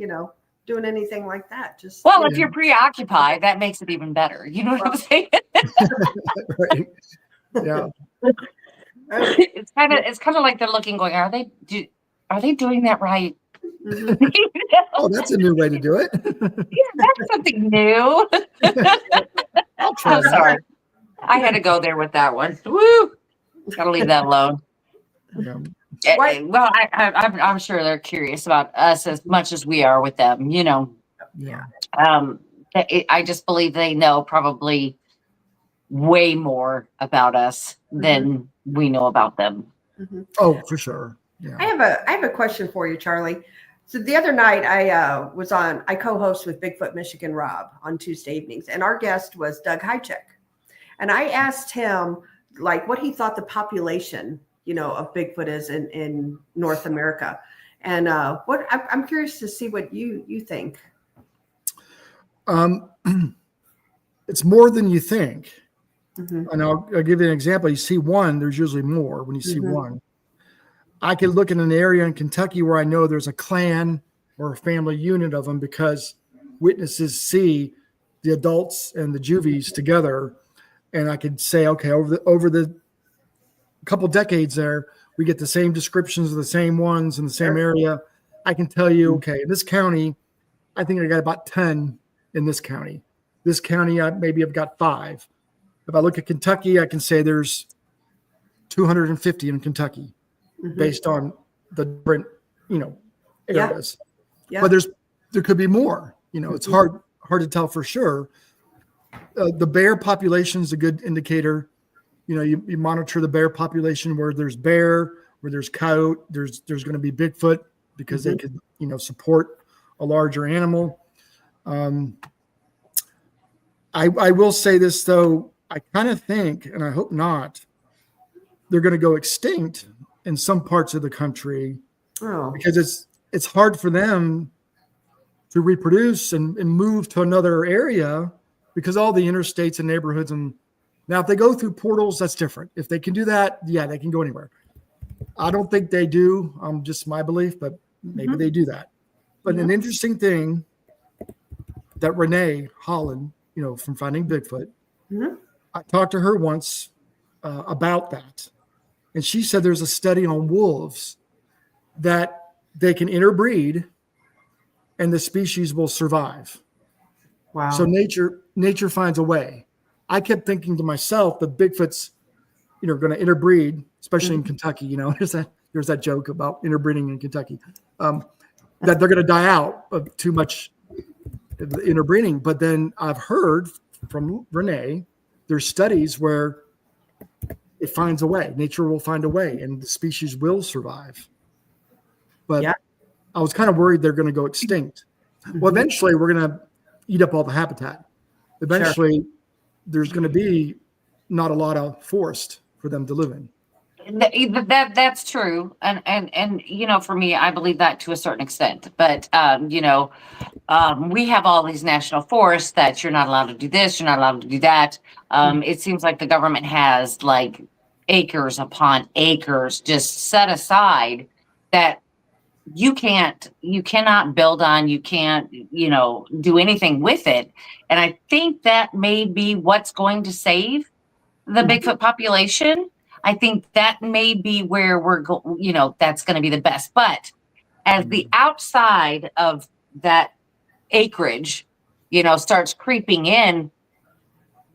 doing anything like that. Just if you're preoccupied, that makes it even better. You know what I'm saying? Right. Yeah. It's kind of like they're looking, going, are they doing that right? Oh, that's a new way to do it. That's something new. I'll try I'm that. sorry. I had to go there with that one. Woo! Gotta leave that alone. Yeah. Well, I'm sure they're curious about us as much as we are with them. Yeah. I just believe they know probably way more about us than we know about them. Oh, for sure. Yeah. I have a question for you, Charlie. So the other night I co-host with Bigfoot Michigan Rob on Tuesday evenings, and our guest was Doug Hychek. And I asked him like what he thought the population, of Bigfoot is in North America. And I'm curious to see what you think. It's more than you think. Mm-hmm. And I'll give you an example. You see one, there's usually more when you see one. I could look in an area in Kentucky where I know there's a clan or a family unit of them because witnesses see the adults and the juvies together. And I could say, okay, over the couple decades there, we get the same descriptions of the same ones in the same area. I can tell you, okay, in this county, I think I got about 10 in this county. This county, maybe I've got 5. If I look at Kentucky, I can say there's 250 in Kentucky based on the different, areas. Yeah. But there could be more. It's hard to tell for sure. The bear population is a good indicator. You monitor the bear population where there's bear, where there's coyote, there's going to be Bigfoot because they could, support a larger animal. I will say this though, I kind of think, and I hope not, they're going to go extinct in some parts of the country because it's hard for them to reproduce and move to another area because all the interstates and neighborhoods. And now if they go through portals, that's different. If they can do that, yeah, they can go anywhere. I don't think they do. Just my belief, but maybe they do that. But an interesting thing that Renee Holland, from Finding Bigfoot, I talked to her once about that. And she said there's a study on wolves that they can interbreed and the species will survive. Wow. So nature finds a way. I kept thinking to myself that Bigfoot's, going to interbreed, especially in Kentucky. There's that joke about interbreeding in Kentucky, that they're going to die out of too much interbreeding. But then I've heard from Renee, there's studies where it finds a way. Nature will find a way, and the species will survive. But I was kind of worried they're going to go extinct. Well, eventually we're going to eat up all the habitat. Eventually, there's going to be not a lot of forest for them to live in. That's true, and for me, I believe that to a certain extent. But we have all these national forests that you're not allowed to do this, you're not allowed to do that. It seems like the government has like acres upon acres just set aside that you cannot build on, you can't, do anything with it. And I think that may be what's going to save the Bigfoot population. I think that may be where we're going, that's going to be the best. But as the outside of that acreage, starts creeping in,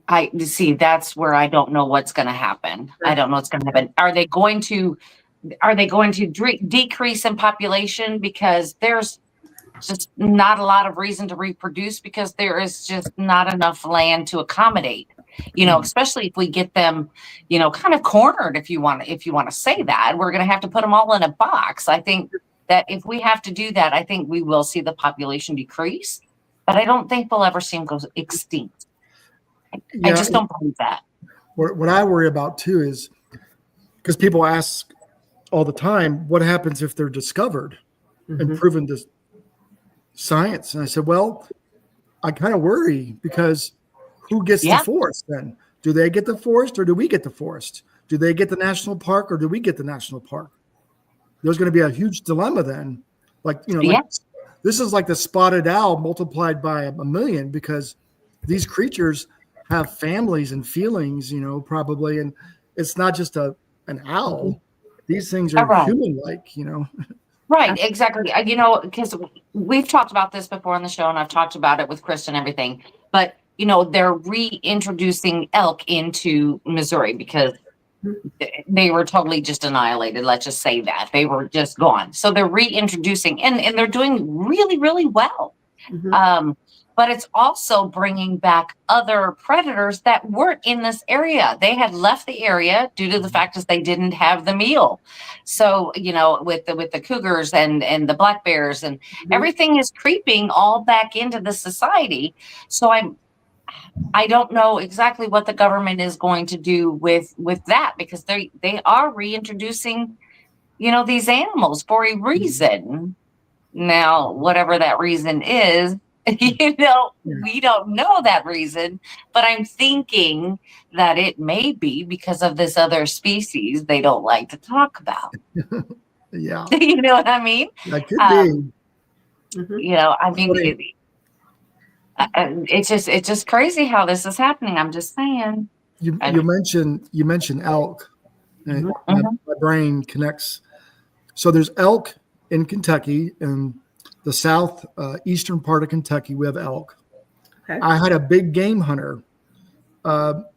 that's where I don't know what's going to happen. I don't know what's going to happen. Are they going to decrease in population because there's just not a lot of reason to reproduce because there is just not enough land to accommodate, especially if we get them, kind of cornered, if you want to say that. We're going to have to put them all in a box. I think that if we have to do that, I think we will see the population decrease, but I don't think we'll ever see them go extinct. I just don't believe that. What I worry about too is because people ask all the time, what happens if they're discovered and proven to science? And I said, well, I kind of worry because who gets the forest then? Do they get the forest or do we get the forest? Do they get the national park or do we get the national park? There's going to be a huge dilemma then. This is like the spotted owl multiplied by a million because these creatures have families and feelings, probably. And it's not just an owl. These things are human-like, Right, exactly. Because we've talked about this before on the show, and I've talked about it with Chris and everything. But they're reintroducing elk into Missouri because they were totally just annihilated. Let's just say that they were just gone. So they're reintroducing, and they're doing really, really well. But it's also bringing back other predators that weren't in this area. They had left the area due to the fact that they didn't have the meal. So, with the cougars and the black bears and everything is creeping all back into the society. So I don't know exactly what the government is going to do with that, because they are reintroducing, these animals for a reason. Now, whatever that reason is, we don't know that reason, but I'm thinking that it may be because of this other species they don't like to talk about. Yeah. You know what I mean? That could be. It's just crazy how this is happening. I'm just saying. You mentioned elk, and my brain connects. So there's elk in Kentucky, and the south eastern part of Kentucky, we have elk. Okay. I had a big game hunter.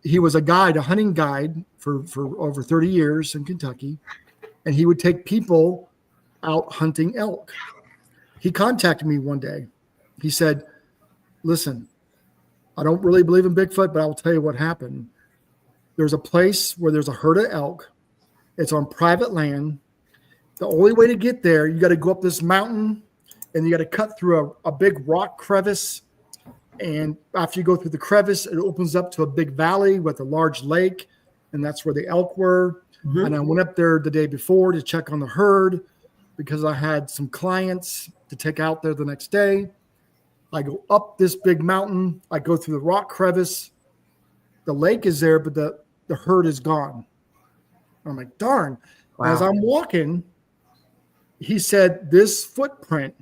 He was a hunting guide for over 30 years in Kentucky, and he would take people out hunting elk. He contacted me one day. He said, "Listen, I don't really believe in Bigfoot, but I'll tell you what happened. There's a place where there's a herd of elk. It's on private land. The only way to get there, you got to go up this mountain, and you got to cut through a big rock crevice. And after you go through the crevice, it opens up to a big valley with a large lake, and that's where the elk were." And I went up there the day before to check on the herd because I had some clients to take out there the next day. I go up this big mountain. I go through the rock crevice. The lake is there, but the herd is gone. I'm like, darn. Wow. As I'm walking, he said, this footprint,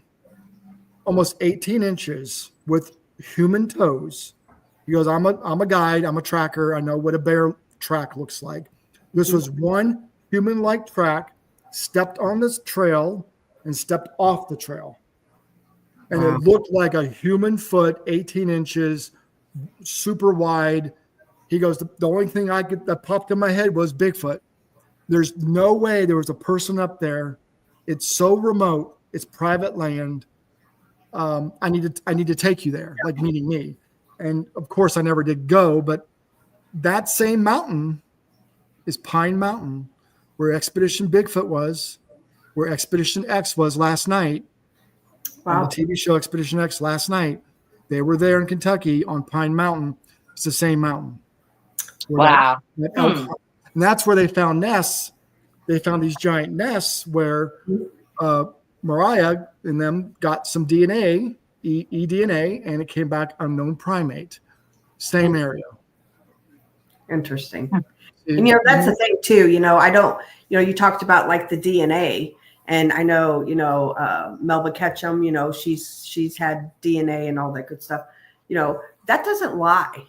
almost 18 inches with human toes. He goes, I'm a guide. I'm a tracker. I know what a bear track looks like. This was one human-like track, stepped on this trail and stepped off the trail. And it looked like a human foot, 18 inches, super wide. He goes, the only thing that popped in my head was Bigfoot. There's no way there was a person up there. It's so remote. It's private land. I need to take you there, like meeting me. And of course, I never did go, but that same mountain is Pine Mountain, where Expedition Bigfoot was, where Expedition X was last night. Wow. On the TV show Expedition X last night. They were there in Kentucky on Pine Mountain. It's the same mountain. Wow. And that's where they found nests. They found these giant nests where Mariah and them got some DNA, eDNA, and it came back unknown primate. Same area. Interesting. And that's the thing too. I don't. You talked about like the DNA, and I know Melba Ketchum. She's had DNA and all that good stuff. That doesn't lie.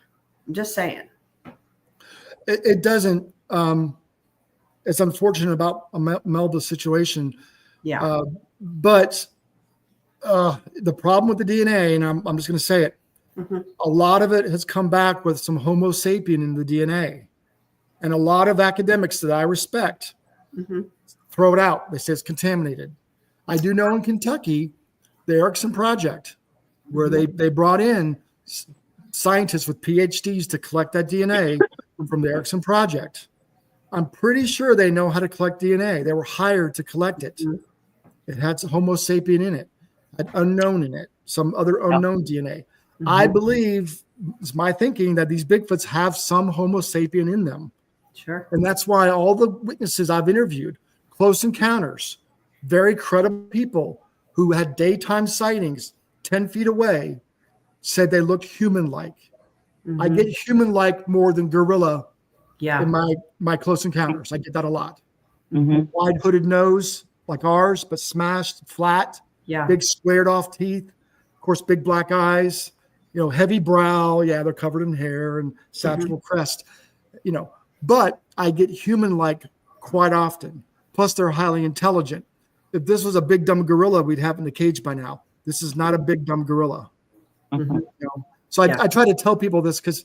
I'm just saying. It doesn't. It's unfortunate about Melba's situation. Yeah. But the problem with the DNA, and I'm just going to say it, a lot of it has come back with some Homo sapien in the DNA. And a lot of academics that I respect throw it out. They say it's contaminated. I do know in Kentucky, the Erickson Project, where they brought in scientists with PhDs to collect that DNA from the Erickson Project. I'm pretty sure they know how to collect DNA. They were hired to collect it. It had some Homo sapien in it, had unknown in it, some other unknown DNA. I believe, it's my thinking, that these Bigfoots have some Homo sapien in them. Sure. And that's why all the witnesses I've interviewed, close encounters, very credible people who had daytime sightings 10 feet away, said they look human-like. I get human-like more than gorilla in my close encounters. I get that a lot. Wide hooded nose like ours, but smashed, flat, big squared off teeth, of course, big black eyes, heavy brow. Yeah, they're covered in hair and sagittal crest, but I get human-like quite often. Plus, they're highly intelligent. if this was a big dumb gorilla, we'd have it in the cage by now. This is not a big dumb gorilla. Mhm. So I try to tell people this because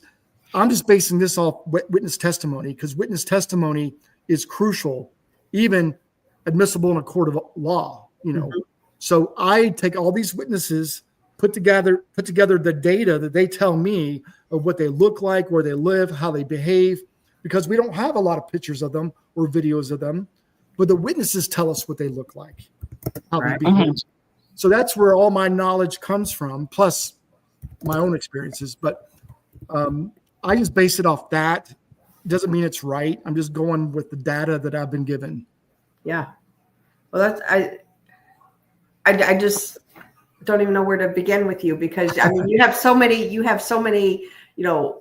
I'm just basing this off witness testimony, because witness testimony is crucial, even admissible in a court of law. So I take all these witnesses, put together the data that they tell me of what they look like, where they live, how they behave, because we don't have a lot of pictures of them or videos of them, but the witnesses tell us what they look like, how they behave. Mhm. So that's where all my knowledge comes from, plus my own experiences. But I just base it off that. Doesn't mean it's right. I'm just going with the data that I've been given. Yeah. Well, I just don't even know where to begin with you, because I mean, you have so many,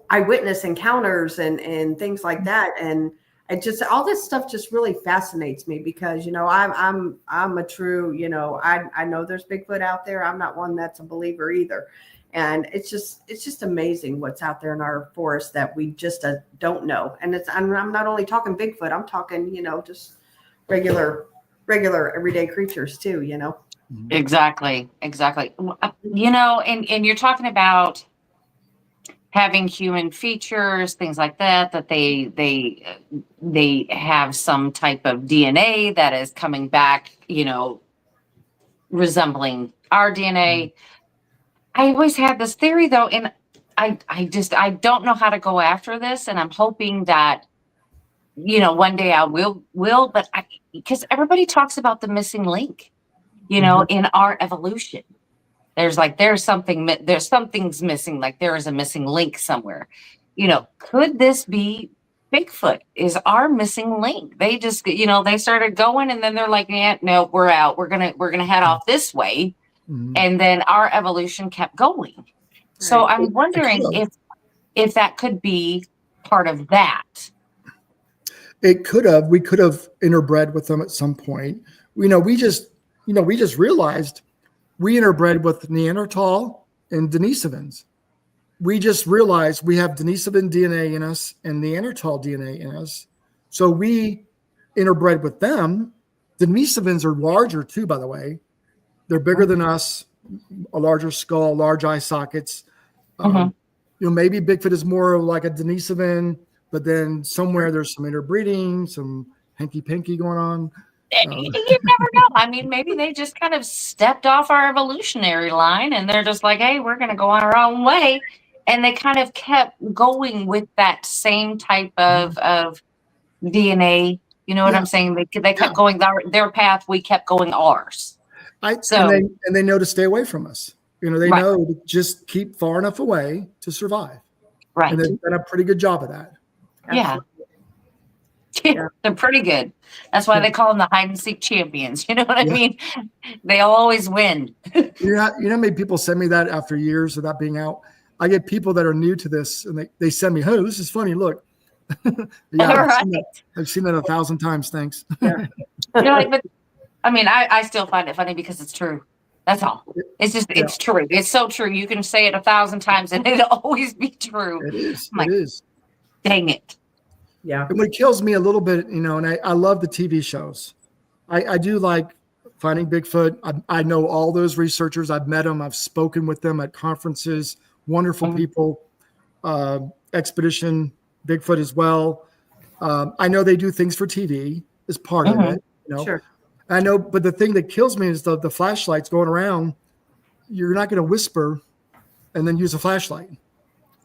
eyewitness encounters and things like that. And it just, all this stuff just really fascinates me because, I'm a true, I know there's Bigfoot out there. I'm not one that's a believer either. And it's just amazing what's out there in our forest that we just don't know. And I'm not only talking Bigfoot, I'm talking, just regular everyday creatures too, Exactly. And you're talking about having human features, things like that they have some type of DNA that is coming back, resembling our DNA. I always had this theory though, and I don't know how to go after this, and I'm hoping that one day I will, but because everybody talks about the missing link, in our evolution. There's something's missing, like there is a missing link somewhere. Could this be Bigfoot is our missing link? They just, they started going and then they're like, yeah, no, we're out. We're gonna head off this way. Mhm. And then our evolution kept going. So I'm wondering if that could be part of that. It could have. We could have interbred with them at some point. We just realized we interbred with Neanderthal and Denisovans. We just realized we have Denisovan DNA in us and Neanderthal DNA in us. So we interbred with them. Denisovans are larger too, by the way. They're bigger than us, a larger skull, large eye sockets. Maybe Bigfoot is more like a Denisovan, but then somewhere there's some interbreeding, some hanky-panky going on. You never know. I mean, maybe they just kind of stepped off our evolutionary line and they're just like, hey, we're going to go on our own way. And they kind of kept going with that same type of DNA. You know what I'm saying? They kept going their path. We kept going ours. And they know to stay away from us. They know to just keep far enough away to survive. Right. And they've done a pretty good job of that. Yeah. They're pretty good. That's why they call them the hide and seek champions. You know what I mean? They always win. How many people send me that after years of that being out? I get people that are new to this and they send me, oh, this is funny. Look. I've seen that 1,000 times. Thanks. But I mean, I still find it funny because it's true. That's all. It's just, it's true. It's so true. You can say it 1,000 times and it'll always be true. It is. Like, it is. Dang it. Yeah. And what kills me a little bit, and I love the TV shows. I do like finding Bigfoot. I know all those researchers. I've met them. I've spoken with them at conferences. Wonderful people. Expedition Bigfoot as well. I know they do things for TV as part of it. Sure. I know, but the thing that kills me is the flashlights going around. You're not going to whisper and then use a flashlight.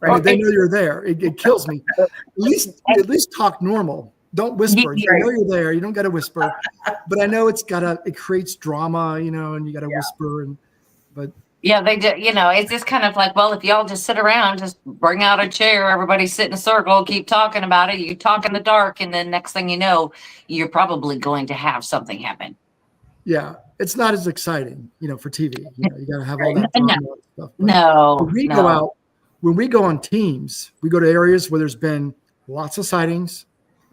Right. They know you're there. It kills me. At least talk normal. Don't whisper. You know you're there. You don't got to whisper. But I know it creates drama, and you got to whisper. But yeah, they do. It's just kind of like, well, if y'all just sit around, just bring out a chair, everybody sit in a circle, keep talking about it. You talk in the dark, and then next thing you know, you're probably going to have something happen. Yeah, it's not as exciting, for TV. You got to have all that drama and stuff. But when we go on teams, we go to areas where there's been lots of sightings.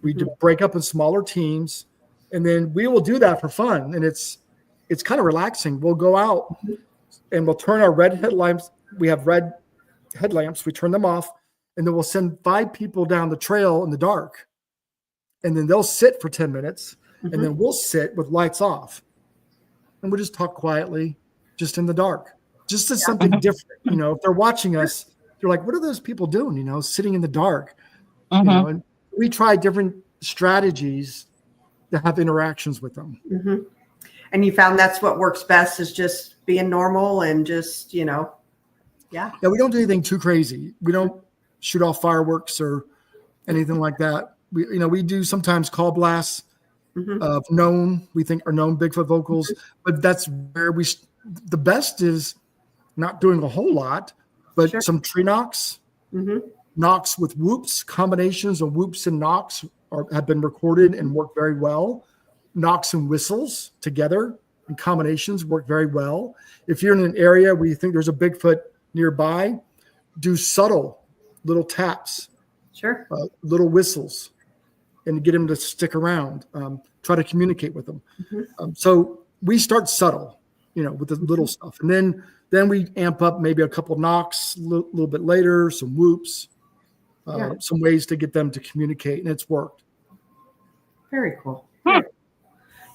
We break up in smaller teams, and then we will do that for fun. And it's kind of relaxing. We'll go out and we'll turn our red headlamps. We have red headlamps. We turn them off, and then we'll send 5 people down the trail in the dark. And then they'll sit for 10 minutes, and then we'll sit with lights off. and we'll just talk quietly, just in the dark, just as something different. You know, if they're watching us, they're like, what are those people doing? You know, sitting in the dark, you know, and we try different strategies to have interactions with them. And you found that's what works best, is just being normal and just, you know, yeah, we don't do anything too crazy. We don't shoot off fireworks or anything like that. We do sometimes call blasts of we think are known Bigfoot vocals, but that's where the best is not doing a whole lot, but some tree knocks, knocks with whoops, combinations of whoops and knocks have been recorded and work very well. Knocks and whistles together in combinations work very well. If you're in an area where you think there's a Bigfoot nearby, do subtle little taps, little whistles, and get them to stick around. Try to communicate with them. So we start subtle, you know, with the little stuff, and then we amp up maybe a couple knocks a little bit later, some whoops, some ways to get them to communicate, and it's worked. Very cool.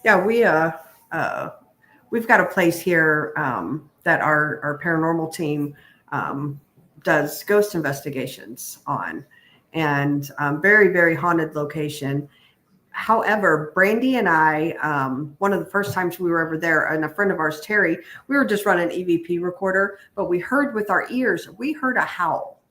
Yeah, we've got a place here that our paranormal team does ghost investigations on, and very, very haunted location. However, Brandy and I, one of the first times we were ever there, and a friend of ours, Terry, we were just running an EVP recorder, but we heard with our ears, we heard a howl.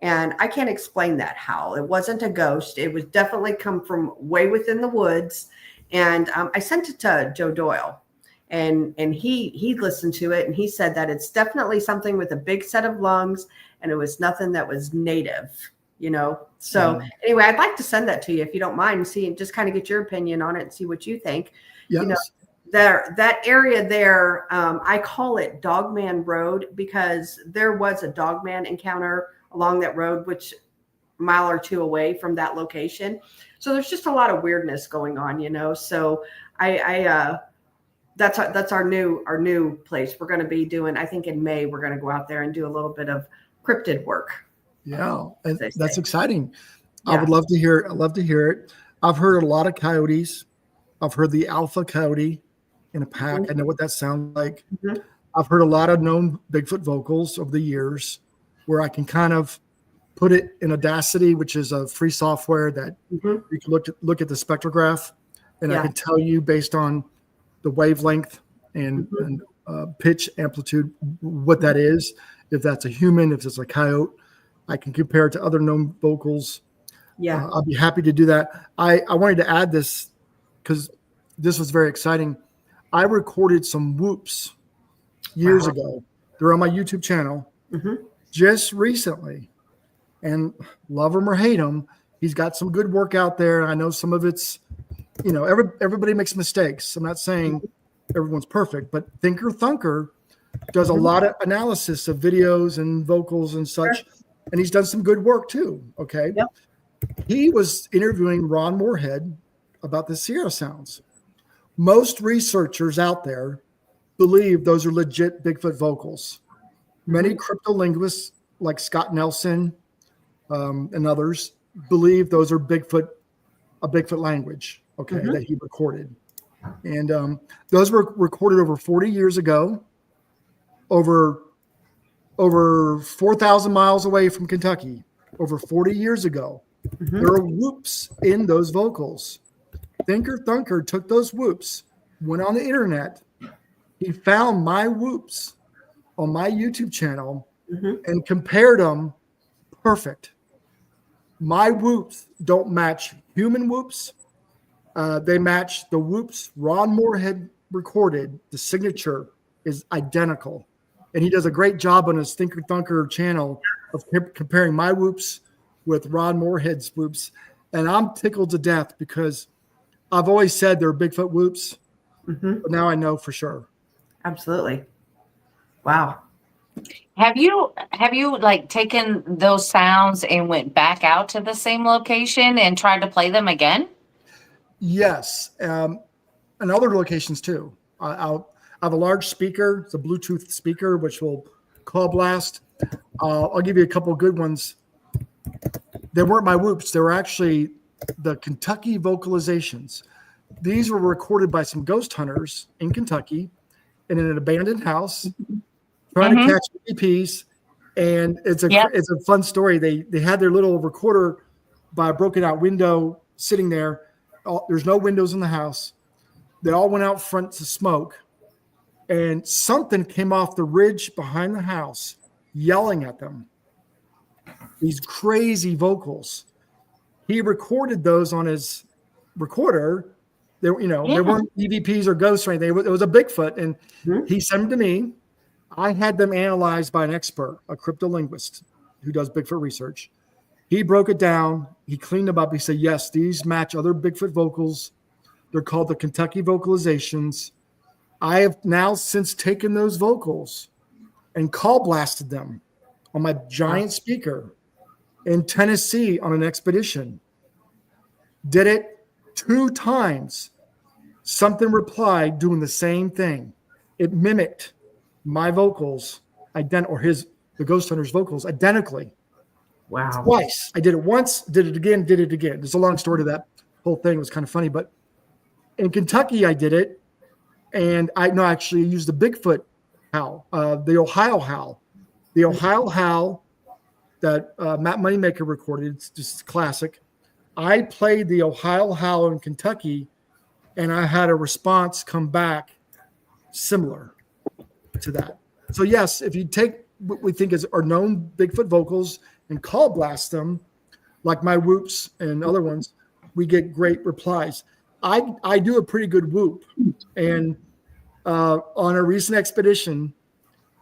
And I can't explain that howl. It wasn't a ghost. It was definitely come from way within the woods. And I sent it to Joe Doyle, and he listened to it, and he said that it's definitely something with a big set of lungs, and it was nothing that was native, you know. So anyway, I'd like to send that to you if you don't mind, and just kind of get your opinion on it and see what you think. Yes. You know, that area there, I call it Dogman Road, because there was a Dogman encounter along that road, which a mile or two away from that location. So there's just a lot of weirdness going on, you know. So that's our new place. We're going to be doing, I think in May, we're going to go out there and do a little bit of cryptid work. Yeah, that's exciting. Yeah. I would love to hear it. I'd love to hear it. I've heard a lot of coyotes. I've heard the alpha coyote in a pack. I know what that sounds like. I've heard a lot of known Bigfoot vocals over the years, where I can kind of put it in Odysy, which is a free software that you can look at the spectrograph, and I can tell you based on the wavelength and pitch amplitude what that is. If that's a human, if it's a coyote, I can compare it to other known vocals. Yeah, I'll be happy to do that. I wanted to add this because this was very exciting. I recorded some whoops years ago. They're on my YouTube channel just recently. And love him or hate him, he's got some good work out there. I know some of it's, you know, everybody makes mistakes. I'm not saying everyone's perfect, but Thinker Thunker does a lot of analysis of videos and vocals and such. And he's done some good work too. Okay. Yep. He was interviewing Ron Moorhead about the Sierra sounds. Most researchers out there believe those are legit Bigfoot vocals. Many cryptolinguists like Scott Nelson and others believe those are a Bigfoot language, that he recorded. And those were recorded over 40 years ago, over 4,000 miles away from Kentucky, over 40 years ago. There are whoops in those vocals. Thinker Thunker took those whoops, went on the internet. He found my whoops on my YouTube channel and compared them perfect. My whoops don't match human whoops. They match the whoops Ron Moorhead recorded. The signature is identical. And he does a great job on his Thinker Thunker channel of comparing my whoops with Ron Moorhead's whoops. And I'm tickled to death because I've always said they're Bigfoot whoops, but now I know for sure. Absolutely. Wow. Have you like taken those sounds and went back out to the same location and tried to play them again? Yes. And other locations too. I have a large speaker. It's a Bluetooth speaker, which will call blast. I'll give you a couple of good ones. They weren't my whoops. They were actually the Kentucky Vocalizations. These were recorded by some ghost hunters in Kentucky. in an abandoned house trying to catch EVPs. And it's a fun story. They had their little recorder by a broken out window sitting there. There's no windows in the house. They all went out front to smoke. And something came off the ridge behind the house yelling at them. These crazy vocals. He recorded those on his recorder. There weren't EVPs or ghosts or anything. It was a Bigfoot. And he sent them to me. I had them analyzed by an expert, a cryptolinguist who does Bigfoot research. He broke it down. He cleaned them up. He said, yes, these match other Bigfoot vocals. They're called the Kentucky Vocalizations. I have now since taken those vocals and call blasted them on my giant speaker in Tennessee on an expedition. Did it 2 times. Something replied doing the same thing. It mimicked my vocals, the ghost hunter's vocals, identically. Wow. Twice. I did it once, did it again. There's a long story to that whole thing. It was kind of funny, but in Kentucky, I did it. And I used the Bigfoot howl, the Ohio howl. The Ohio howl that Matt Moneymaker recorded. It's just classic. I played the Ohio howl in Kentucky, and I had a response come back similar to that. So yes, if you take what we think are known Bigfoot vocals and call blast them, like my whoops and other ones, we get great replies. I do a pretty good whoop, and on a recent expedition,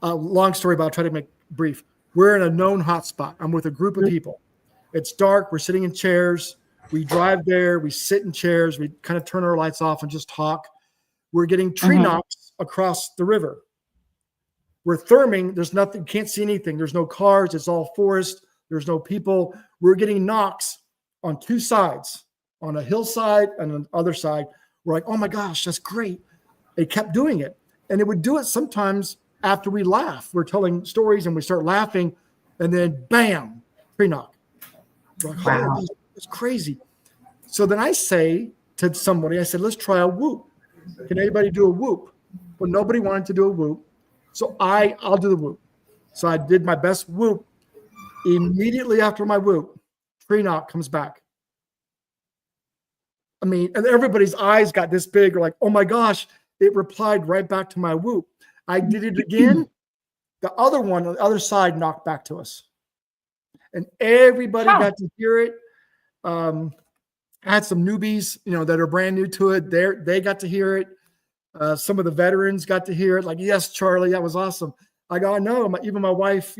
long story, but I'll try to make it brief. We're in a known hotspot. I'm with a group of people. It's dark. We're sitting in chairs. We drive there. We sit in chairs. We kind of turn our lights off and just talk. We're getting tree knocks across the river. We're therming. There's nothing. Can't see anything. There's no cars. It's all forest. There's no people. We're getting knocks on 2 sides, on a hillside and on the other side. We're like, oh my gosh, that's great. It kept doing it. And it would do it sometimes after we laugh. We're telling stories and we start laughing, and then bam, tree knock. We're like, wow. Oh, it's crazy. So then I say to somebody, I said, let's try a whoop. Can anybody do a whoop? Well, nobody wanted to do a whoop. So I'll do the whoop. So I did my best whoop. Immediately after my whoop, tree knock comes back. I mean, and everybody's eyes got this big. They're like, oh my gosh, it replied right back to my whoop. I did it again. The other one on the other side knocked back to us. And everybody got to hear it. I had some newbies, that are brand new to it. They got to hear it. Some of the veterans got to hear it. Like, yes, Charlie, that was awesome. I go, I know. Even my wife,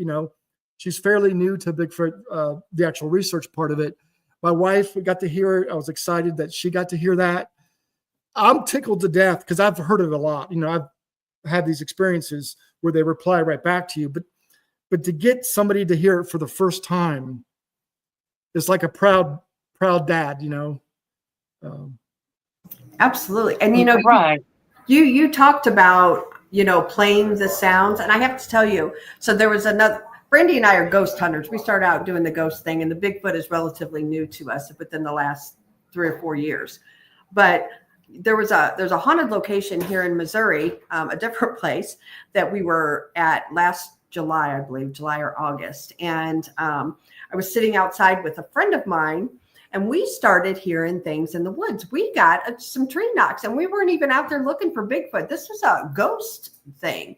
she's fairly new to Bigfoot, the actual research part of it. My wife got to hear it. I was excited that she got to hear that. I'm tickled to death because I've heard it a lot. I've had these experiences where they reply right back to you. But to get somebody to hear it for the first time, it's like a proud dad, Absolutely. And, right. You talked about, playing the sounds. And I have to tell you, so there was Brandy and I are ghost hunters. We started out doing the ghost thing, and the Bigfoot is relatively new to us within the last 3 or 4 years. But there's a haunted location here in Missouri, a different place that we were at last July, I believe, July or August. And I was sitting outside with a friend of mine, and we started hearing things in the woods. We got some tree knocks, and we weren't even out there looking for Bigfoot. This was a ghost thing.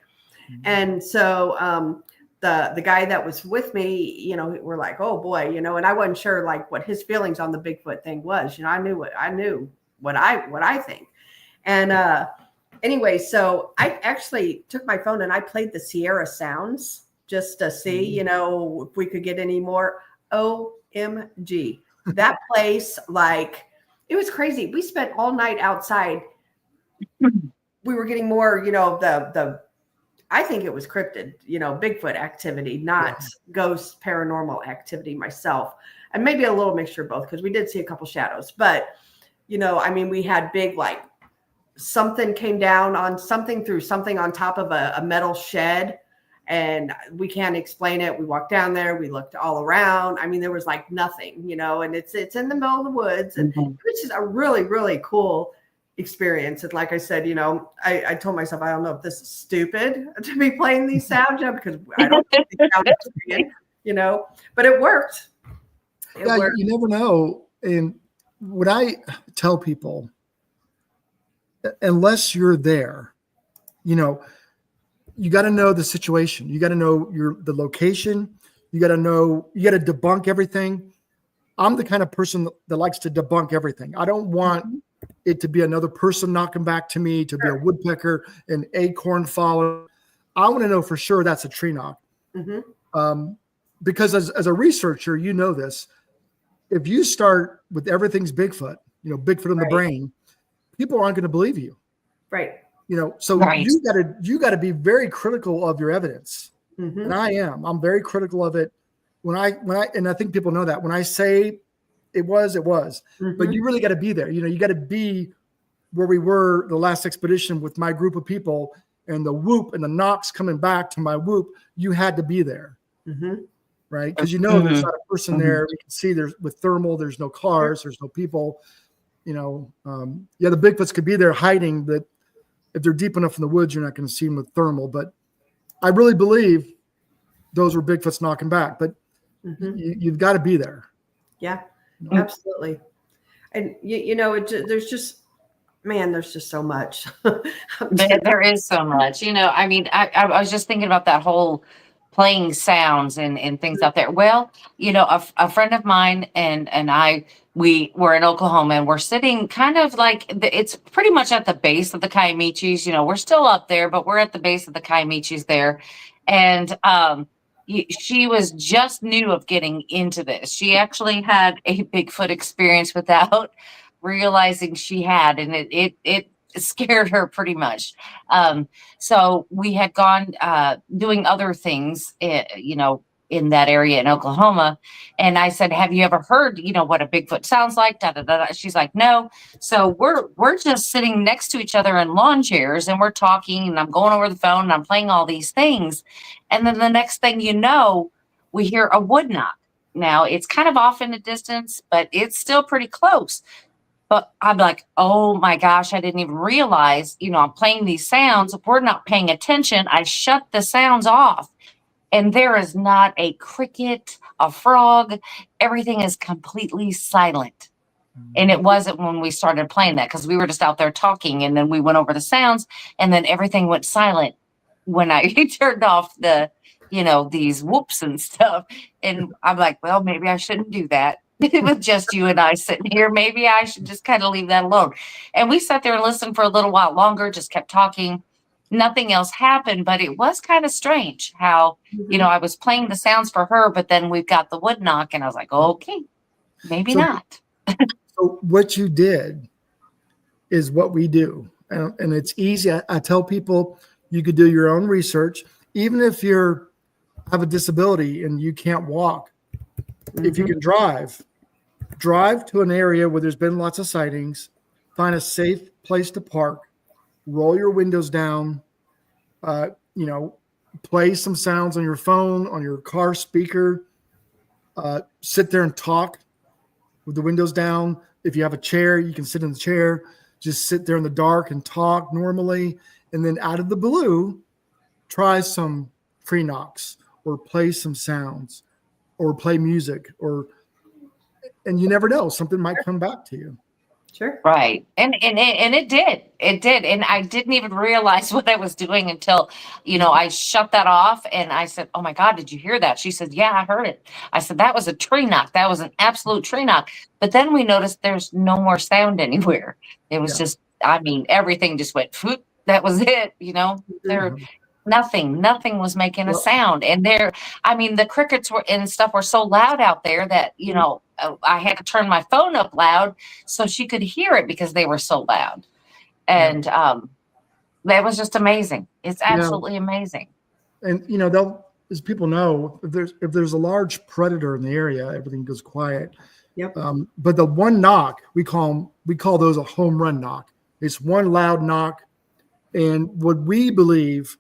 Mm-hmm. And so the guy that was with me, we're like, oh boy, and I wasn't sure like what his feelings on the Bigfoot thing was. I knew what I think. And anyway, so I actually took my phone and I played the Sierra sounds just to see, if we could get any more. OMG. That place, like, it was crazy. We spent all night outside. We were getting more, I think it was cryptid, Bigfoot activity, not ghost paranormal activity myself. And maybe a little mixture of both, because we did see a couple shadows. But, we had big, like, something came down on something through something on top of a metal shed. And we can't explain it. We walked down there. We looked all around. There was like nothing, and it's in the middle of the woods. And it was just a really, really cool experience. And like I said, I told myself, I don't know if this is stupid to be playing these sounds, because I don't think these sounds but it worked. It worked. You never know. And what I tell people, unless you're there, you got to know the situation. You got to know the location. You got to debunk everything. I'm the kind of person that likes to debunk everything. I don't want it to be another person knocking back to me, to be a woodpecker, an acorn follower. I want to know for sure that's a tree knock. Because as a researcher, this. If you start with everything's Bigfoot, Bigfoot in the brain, people aren't going to believe you. Right. So you got to be very critical of your evidence. And I am. I'm very critical of it. When I and I think people know that when I say it was, but you really got to be there. You got to be where we were the last expedition with my group of people, and the whoop and the knocks coming back to my whoop. You had to be there, right? Because there's not a person there. We can see there's with thermal. There's no cars. There's no people. The Bigfoots could be there hiding, but if they're deep enough in the woods, you're not going to see them with thermal. But I really believe those were Bigfoots knocking back. But you've got to be there. Yeah, absolutely. And there's just so much. There is so much. I was just thinking about that whole playing sounds and things out there. Well, a friend of mine and I, we were in Oklahoma, and we're sitting kind of like it's pretty much at the base of the Kiamichis. We're still up there, but we're at the base of the Kiamichis there. And she was just new of getting into this. She actually had a Bigfoot experience without realizing she had, and it scared her pretty much. So we had gone doing other things, in that area in Oklahoma. And I said, have you ever heard, what a Bigfoot sounds like? Da, da, da, da. She's like, no. So we're just sitting next to each other in lawn chairs, and we're talking, and I'm going over the phone, and I'm playing all these things. And then the next thing we hear a wood knock. Now it's kind of off in the distance, but it's still pretty close. But I'm like, oh my gosh, I didn't even realize, I'm playing these sounds. We're not paying attention. I shut the sounds off, and there is not a cricket, a frog. Everything is completely silent. And it wasn't when we started playing that, because we were just out there talking, and then we went over the sounds, and then everything went silent when I turned off the, these whoops and stuff. And I'm like, well, maybe I shouldn't do that. With just you and I sitting here, maybe I should just kind of leave that alone. And we sat there and listened for a little while longer, just kept talking. Nothing else happened, but it was kind of strange how, I was playing the sounds for her, but then we've got the wood knock, and I was like, okay, maybe not. So what you did is what we do. And it's easy. I tell people you could do your own research, even if you have a disability and you can't walk. If you can drive to an area where there's been lots of sightings, find a safe place to park, roll your windows down, play some sounds on your phone, on your car speaker, sit there and talk with the windows down. If you have a chair, you can sit in the chair, just sit there in the dark and talk normally. And then out of the blue, try some free knocks or play some sounds or play music, and you never know, something might come back to you. Sure. Right. And it did. And I didn't even realize what I was doing until, I shut that off, and I said, oh my God, did you hear that? She said, yeah, I heard it. I said, that was a tree knock. That was an absolute tree knock. But then we noticed there's no more sound anywhere. It was just, everything just went, whoop, that was it. There, nothing was making a sound. And the crickets and stuff were so loud out there that, I had to turn my phone up loud so she could hear it, because they were so loud. And that was just amazing. It's absolutely amazing. And, as people know, if there's a large predator in the area, everything goes quiet. Yep. But the one knock, we call those a home run knock. It's one loud knock. And what we believe,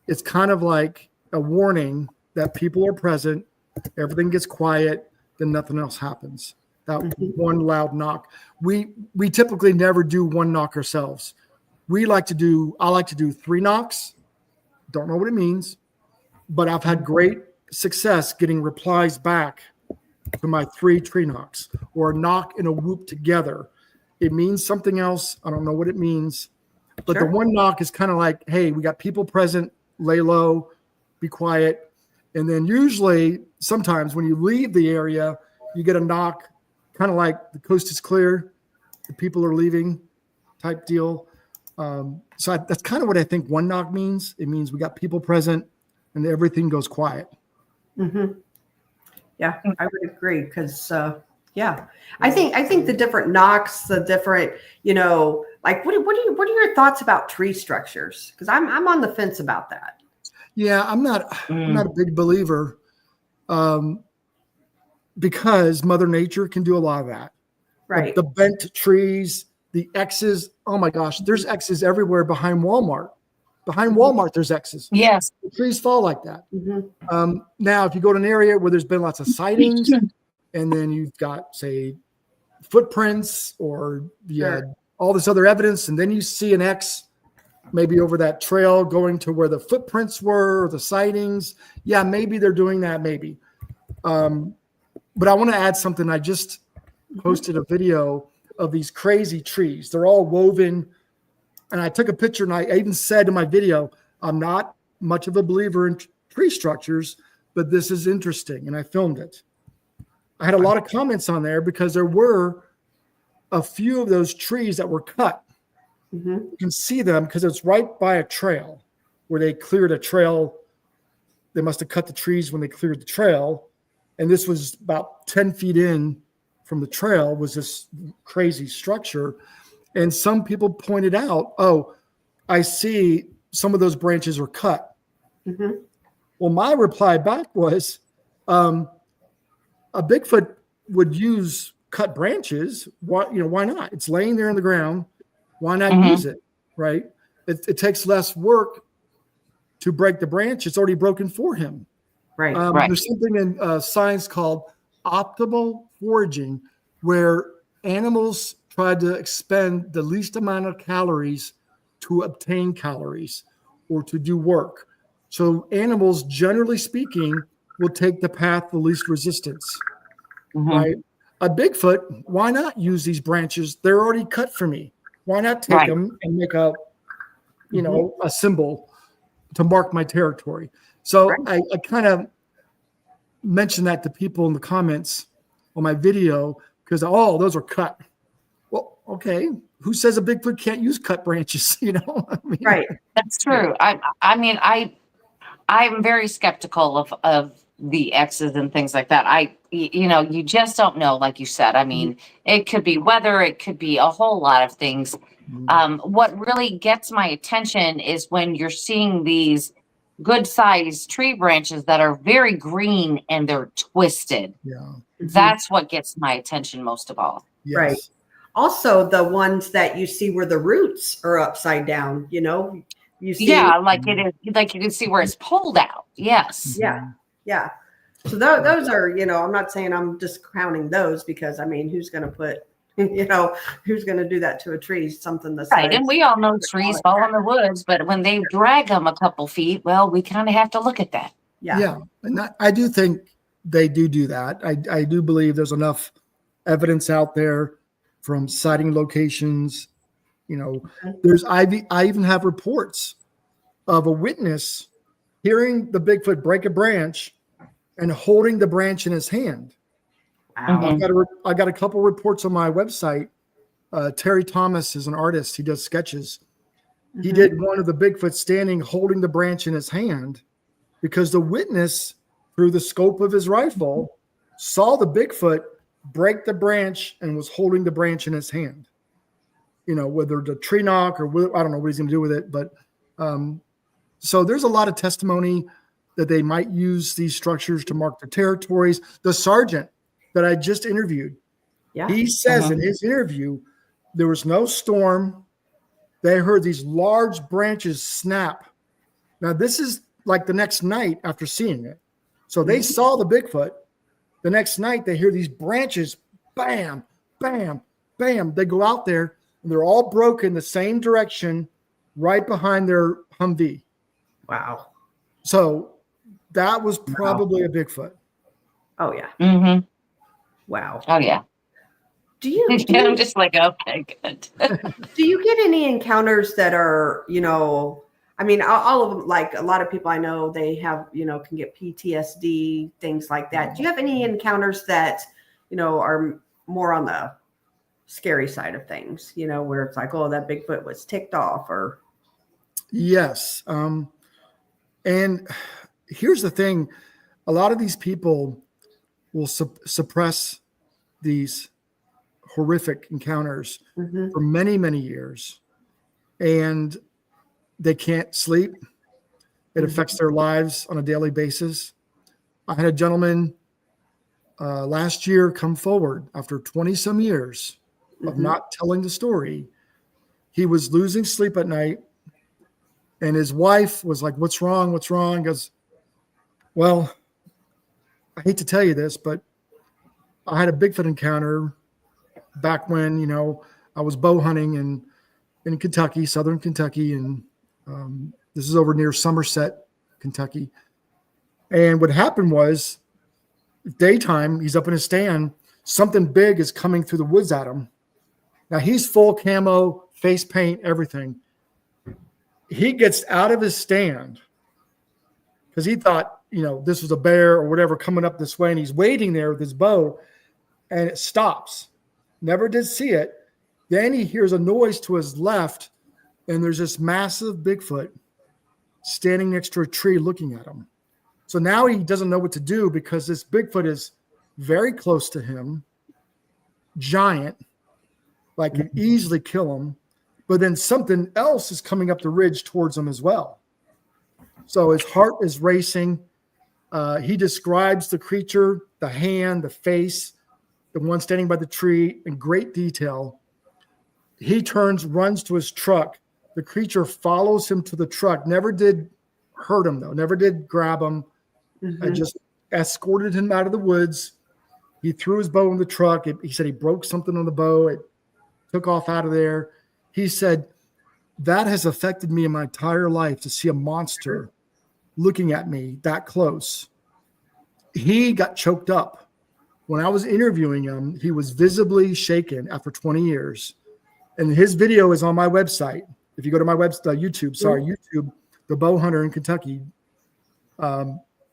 it's kind of like a warning that people are present, everything gets quiet, then nothing else happens. that one loud knock. We typically never do one knock ourselves. I like to do 3 knocks. Don't know what it means, but I've had great success getting replies back to my 3 tree knocks, or a knock and a whoop together. It means something else. I don't know what it means, but the one knock is kind of like, hey, we got people present, lay low, be quiet. And then usually sometimes when you leave the area, you get a knock, kind of like the coast is clear, the people are leaving type deal. So that's kind of what I think one knock means. It means we got people present and everything goes quiet. Yeah, I would agree because, I think the different knocks, the different, like what are your thoughts about tree structures? Because I'm on the fence about that. Yeah, I'm not a big believer, because Mother Nature can do a lot of that. Right. The bent trees, the X's. Oh my gosh, there's X's everywhere behind Walmart. Behind Walmart, there's X's. Yes. The trees fall like that. Now, if you go to an area where there's been lots of sightings, and then you've got, say, footprints or all this other evidence, and then you see an X maybe over that trail going to where the footprints were or the sightings. Yeah, maybe they're doing that, maybe. But I want to add something. I just posted a video of these crazy trees. They're all woven. And I took a picture, and I even said in my video, I'm not much of a believer in tree structures, but this is interesting. And I filmed it. I had a lot of comments on there because there were a few of those trees that were cut. You can see them because it's right by a trail where they cleared a trail. They must have cut the trees when they cleared the trail. And this was about 10 feet in from the trail was this crazy structure. And some people pointed out, oh, I see some of those branches are cut. Well, my reply back was, a Bigfoot would use cut branches. Why not? It's laying there on the ground. Why not use it? Right? It takes less work to break the branch. It's already broken for him. Right. There's something in science called optimal foraging, where animals try to expend the least amount of calories to obtain calories or to do work. So animals, generally speaking, will take the path of the least resistance. Right? A Bigfoot, why not use these branches? They're already cut for me. Why not take them and make a symbol to mark my territory? So I kind of mentioned that to people in the comments on my video because, those are cut. Well, okay. Who says a Bigfoot can't use cut branches? Right. That's true. I'm very skeptical of the X's and things like that. You just don't know, like you said. I mean, it could be weather, it could be a whole lot of things. What really gets my attention is when you're seeing these good sized tree branches that are very green and they're twisted. Yeah. That's what gets my attention most of all. Yes. Right. Also, the ones that you see where the roots are upside down, you see. Yeah, like it is, like you can see where it's pulled out. Yes. Yeah. Yeah. So those are, I'm not saying I'm discounting those because who's going to put, who's going to do that to a tree? Something that's right. And we all know trees fall in the woods, but when they drag them a couple feet, well, we kind of have to look at that. Yeah. Yeah. And I do think they do that. I do believe there's enough evidence out there from sighting locations. I even have reports of a witness hearing the Bigfoot break a branch and holding the branch in his hand. Wow. I got a couple reports on my website. Terry Thomas is an artist. He does sketches. He did one of the Bigfoot standing holding the branch in his hand because the witness, through the scope of his rifle, saw the Bigfoot break the branch and was holding the branch in his hand. Whether the tree knock or I don't know what he's going to do with it. But so there's a lot of testimony that they might use these structures to mark their territories. The sergeant that I just interviewed, he says in his interview, there was no storm. They heard these large branches snap. Now, this is like the next night after seeing it. So they saw the Bigfoot. The next night, they hear these branches bam, bam, bam. They go out there and they're all broken the same direction right behind their Humvee. Wow. So that was probably a Bigfoot. Oh yeah. Mm-hmm. Wow. Oh yeah. Do you I'm just like, okay, good. do you get any encounters that are, I mean, all of them, like a lot of people I know, they have, can get PTSD, things like that. Do you have any encounters that, are more on the scary side of things, where it's like, oh, that Bigfoot was ticked off or? Yes. And here's the thing. A lot of these people will suppress these horrific encounters for many, many years. And they can't sleep. It affects their lives on a daily basis. I had a gentleman last year come forward after 20 some years of not telling the story. He was losing sleep at night. And his wife was like, what's wrong? What's wrong? He goes, well, I hate to tell you this, but I had a Bigfoot encounter back when, I was bow hunting in Kentucky, southern Kentucky. And this is over near Somerset, Kentucky. And what happened was daytime, he's up in his stand. Something big is coming through the woods at him. Now he's full camo, face paint, everything. He gets out of his stand because he thought, this was a bear or whatever coming up this way. And he's waiting there with his bow and it stops. Never did see it. Then he hears a noise to his left and there's this massive Bigfoot standing next to a tree looking at him. So now he doesn't know what to do because this Bigfoot is very close to him, giant, like can easily kill him. But then something else is coming up the ridge towards him as well. So his heart is racing. He describes the creature, the hand, the face, the one standing by the tree in great detail. He turns, runs to his truck. The creature follows him to the truck. Never did hurt him, though. Never did grab him. I just escorted him out of the woods. He threw his bow in the truck. He said he broke something on the bow. It took off out of there. He said, that has affected me in my entire life to see a monster looking at me that close. He got choked up. When I was interviewing him, he was visibly shaken after 20 years. And his video is on my website. If you go to my website, YouTube, the bow hunter in Kentucky,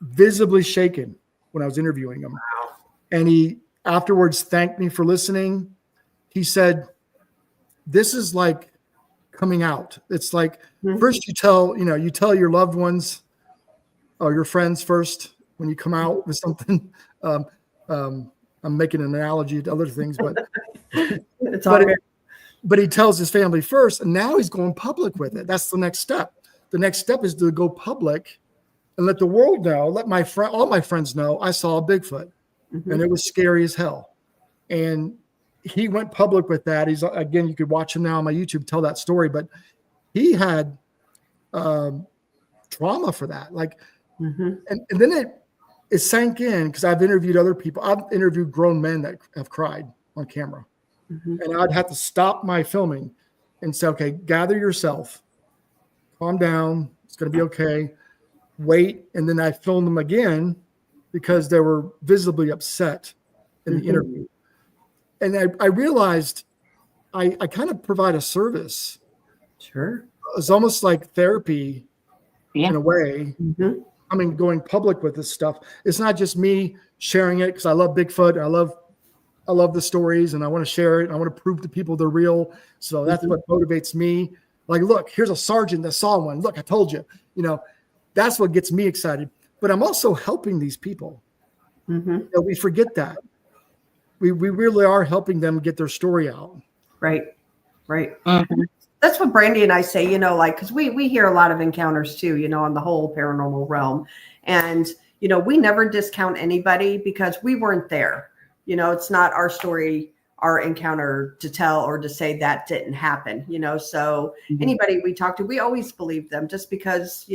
visibly shaken when I was interviewing him. Wow. And he afterwards thanked me for listening. He said, this is like coming out. It's like first you tell your loved ones or your friends first when you come out with something. I'm making an analogy to other things, but but he tells his family first, and now he's going public with it. That's the next step. The next step is to go public and let the world know, let all my friends know I saw a Bigfoot, and it was scary as hell. And he went public with that. He's, again, you could watch him now on my YouTube tell that story, but he had trauma for that. And then it sank in because I've interviewed other people. I've interviewed grown men that have cried on camera. And I'd have to stop my filming and say, okay, gather yourself, calm down. It's going to be okay. Wait. And then I filmed them again because they were visibly upset in the interview. And I realized I kind of provide a service. Sure. It's almost like therapy in a way. I mean, going public with this stuff. It's not just me sharing it because I love Bigfoot. I love the stories and I want to share it. I want to prove to people they're real. So that's what motivates me. Like, look, here's a sergeant that saw one. Look, I told you, that's what gets me excited. But I'm also helping these people. We forget that. We really are helping them get their story out. Right. That's what Brandy and I say, because we hear a lot of encounters too, on the whole paranormal realm. And, we never discount anybody because we weren't there. It's not our story, our encounter to tell or to say that didn't happen, So anybody we talk to, we always believe them just because,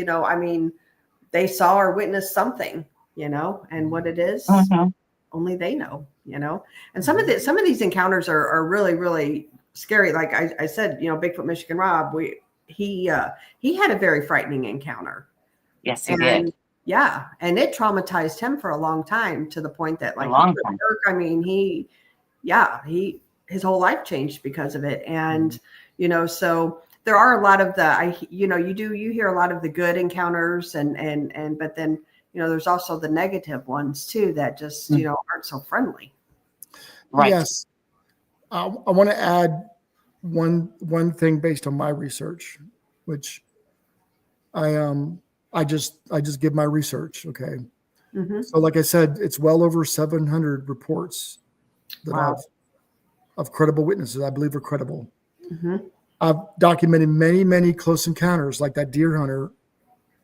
they saw or witnessed something, and what it is. only they know, and some of these encounters are really, really scary. Like I said, Bigfoot Michigan Rob, he had a very frightening encounter. Yes, he did. Yeah. And it traumatized him for a long time, to the point that, like, I mean, his whole life changed because of it. And, so there are a lot of you hear a lot of the good encounters but then, there's also the negative ones too, that just, aren't so friendly. Right. Yes. I want to add one thing based on my research, which I just give my research. Okay. Mm-hmm. So like I said, it's well over 700 reports that of credible witnesses I believe are credible. Mm-hmm. I've documented many, many close encounters, like that deer hunter,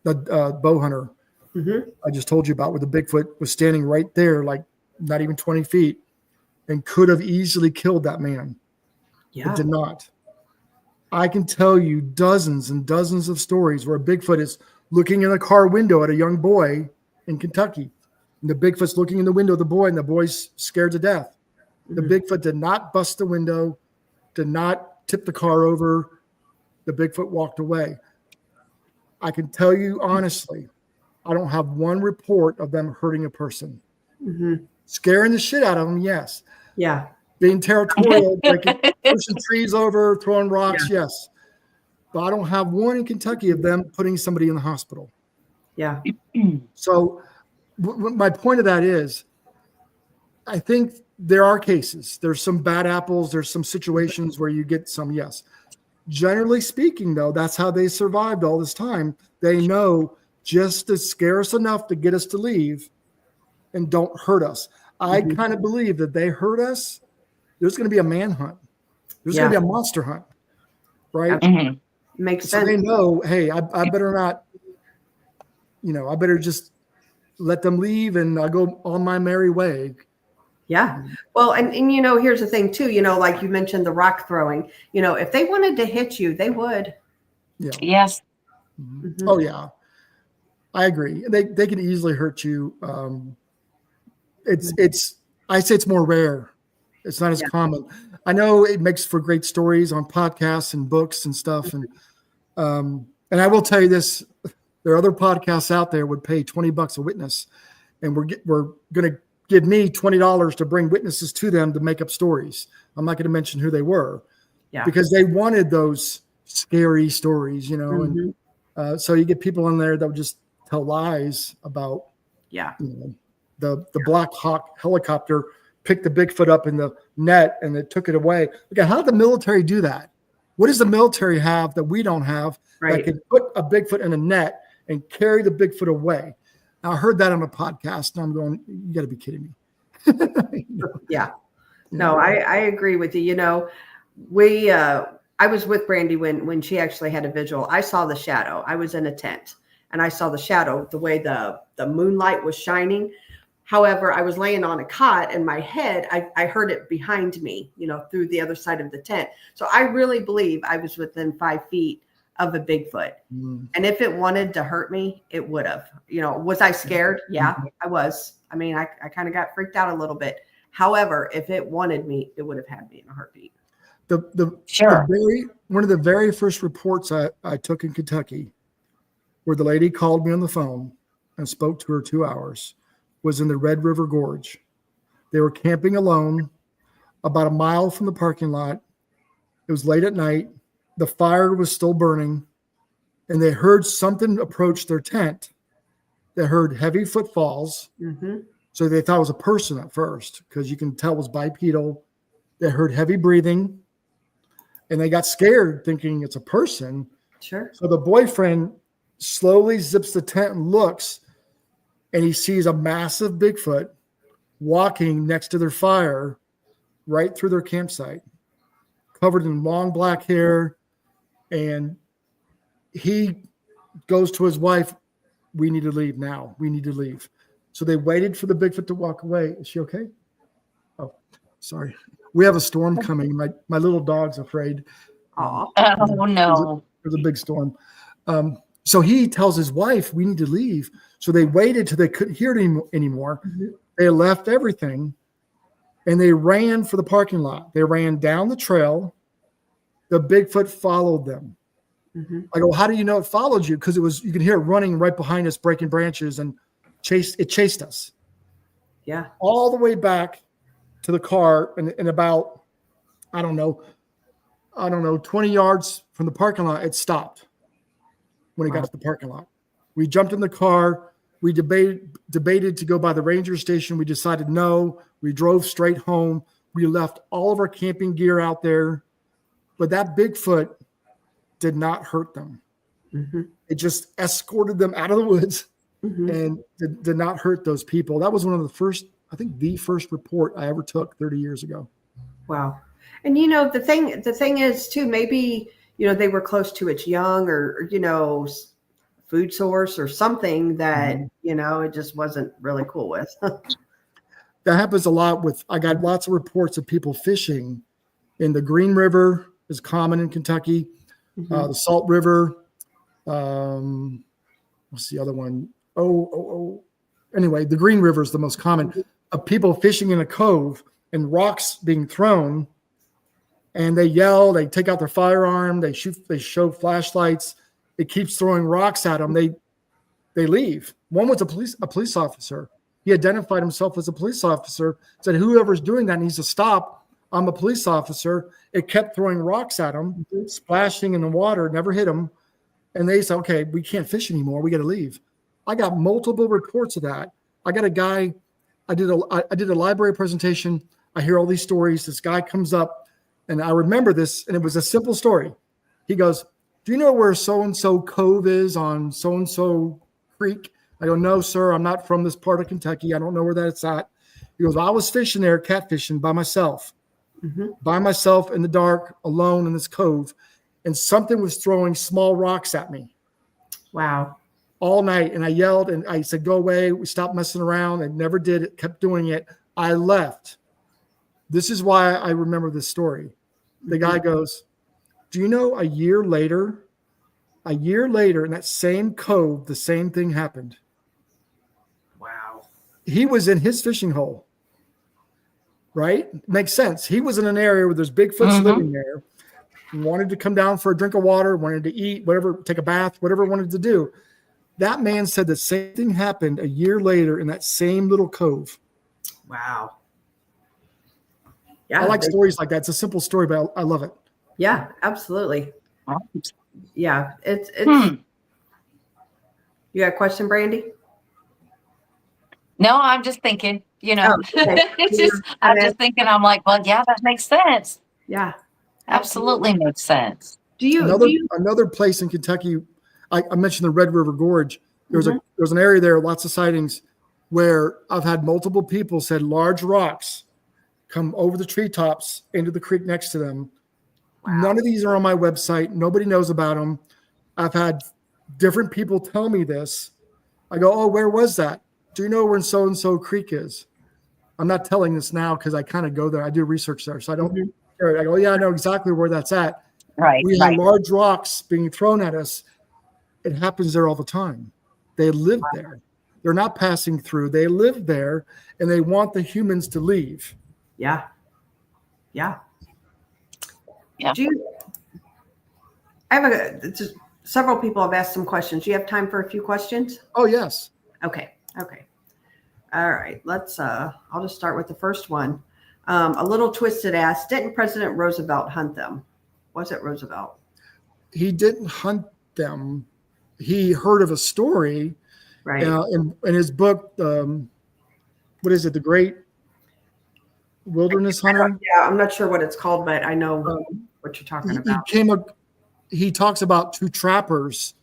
the bow hunter mm-hmm. I just told you about, where the Bigfoot was standing right there, like not even 20 feet, and could have easily killed that man. Yeah. It did not. I can tell you dozens and dozens of stories where Bigfoot is looking in a car window at a young boy in Kentucky. And the Bigfoot's looking in the window of the boy, and the boy's scared to death. The Bigfoot did not bust the window, did not tip the car over. The Bigfoot walked away. I can tell you honestly, I don't have one report of them hurting a person. Mm-hmm. Scaring the shit out of them, yes. Yeah. Being territorial, pushing trees over, throwing rocks, yes. But I don't have one in Kentucky of them putting somebody in the hospital. Yeah. So my point of that is, I think there are cases. There's some bad apples. There's some situations where you get some, yes. Generally speaking, though, that's how they survived all this time. They know just to scare us enough to get us to leave and don't hurt us. I kind of believe that they hurt us, there's going to be a manhunt. There's going to be a monster hunt, right? Mm-hmm. Makes so sense. They know, hey, I better not, I better just let them leave and I'll go on my merry way. Yeah. Well, and here's the thing too, like you mentioned the rock throwing, if they wanted to hit you, they would. Yeah. Yes. Mm-hmm. Oh yeah. I agree. They can easily hurt you. I say it's more rare. It's not as common. I know it makes for great stories on podcasts and books and stuff. And I will tell you this, there are other podcasts out there would pay $20 a witness. And we're going to give me $20 to bring witnesses to them to make up stories. I'm not going to mention who they were because they wanted those scary stories, and so you get people in there that would just tell lies about, the Black Hawk helicopter picked the Bigfoot up in the net and it took it away. Okay, how did the military do that? What does the military have that we don't have that can put a Bigfoot in a net and carry the Bigfoot away? Now, I heard that on a podcast and I'm going, you got to be kidding me. Yeah. No, I agree with you. I was with Brandy when she actually had a vigil. I saw the shadow. I was in a tent and I saw the shadow, the way the moonlight was shining. However, I was laying on a cot and my head, I heard it behind me, through the other side of the tent. So I really believe I was within 5 feet of a Bigfoot. And if it wanted to hurt me, it would have. Was I scared? Yeah, I was. I mean, I kind of got freaked out a little bit. However, if it wanted me, it would have had me in a heartbeat. One of the very first reports I took in Kentucky, where the lady called me on the phone and spoke to her 2 hours, was in the Red River Gorge. They were camping alone about a mile from the parking lot. It was late at night. The fire was still burning, and they heard something approach their tent. They heard heavy footfalls. So they thought it was a person at first because you can tell it was bipedal. They heard heavy breathing, and they got scared thinking it's a person. Sure. So the boyfriend slowly zips the tent and looks, and he sees a massive Bigfoot walking next to their fire right through their campsite, covered in long black hair. And he goes to his wife, we need to leave now. We need to leave. So they waited for the Bigfoot to walk away. Is she okay? Oh, sorry. We have a storm coming. My little dog's afraid. Oh no. There's a big storm. So he tells his wife, we need to leave. So they waited till they couldn't hear it anymore. They left everything and they ran for the parking lot. They ran down the trail. The Bigfoot followed them. I go, how do you know it followed you? Because you could hear it running right behind us, breaking branches, and chased us. Yeah. All the way back to the car, and about, I don't know, 20 yards from the parking lot, it stopped when it got to the parking lot. We jumped in the car. We debated to go by the ranger station. We decided no. We drove straight home. We left all of our camping gear out there. But that Bigfoot did not hurt them. It just escorted them out of the woods and did not hurt those people. That was one of the first, I think the first report I ever took 30 years ago. Wow. And the thing is too, maybe, they were close to its young or food source or something that, it just wasn't really cool with. That happens a lot I got lots of reports of people fishing in the Green River is common in Kentucky. The Salt River. What's the other one? Anyway, the Green River is the most common. Of people fishing in a cove and rocks being thrown, and they yell. They take out their firearm. They shoot. They show flashlights. It keeps throwing rocks at them. They leave. One was a police officer. He identified himself as a police officer. Said whoever's doing that needs to stop. I'm a police officer. It kept throwing rocks at him, splashing in the water, never hit him. And they said, okay, we can't fish anymore. We got to leave. I got multiple reports of that. I got a guy, I did a library presentation. I hear all these stories. This guy comes up and I remember this, and it was a simple story. He goes, do you know where so-and-so cove is on so-and-so creek? I go, no, sir. I'm not from this part of Kentucky. I don't know where that's at. He goes, I was fishing there, catfishing by myself. By myself in the dark, alone in this cove, and something was throwing small rocks at me. Wow. All night. And I yelled and I said, go away. We stopped messing around and never did it, kept doing it. I left. This is why I remember this story. The guy goes, do you know a year later in that same cove, the same thing happened. Wow. He was in his fishing hole. Right? Makes sense. He was in an area where there's Bigfoots living there, wanted to come down for a drink of water, wanted to eat, whatever, take a bath, whatever he wanted to do. That man said the same thing happened a year later in that same little cove. Wow. Yeah. I like stories like that. It's a simple story, but I love it. Yeah, absolutely. Yeah. It's You got a question, Brandy? No, I'm just thinking, Oh, okay. I'm just thinking, I'm like, well, yeah, that makes sense. Yeah. Absolutely makes sense. Another place in Kentucky, I mentioned the Red River Gorge. There's an area there, lots of sightings, where I've had multiple people said large rocks come over the treetops into the creek next to them. Wow. None of these are on my website. Nobody knows about them. I've had different people tell me this. I go, oh, where was that? Do you know where so-and-so creek is? I'm not telling this now because I kind of go there. I do research there, so I don't care. I go, yeah, I know exactly where that's at. Right. We have large rocks being thrown at us. It happens there all the time. They live there. They're not passing through. They live there, and they want the humans to leave. Yeah. Yeah. Yeah. Several people have asked some questions. Do you have time for a few questions? Oh, yes. Okay. All right. I'll just start with the first one. A little twisted asked, didn't President Roosevelt hunt them? Was it Roosevelt? He didn't hunt them. He heard of a story. Right. In his book, what is it? The Great Wilderness Hunter? Yeah, I'm not sure what it's called, but I know what you're talking about. He talks about two trappers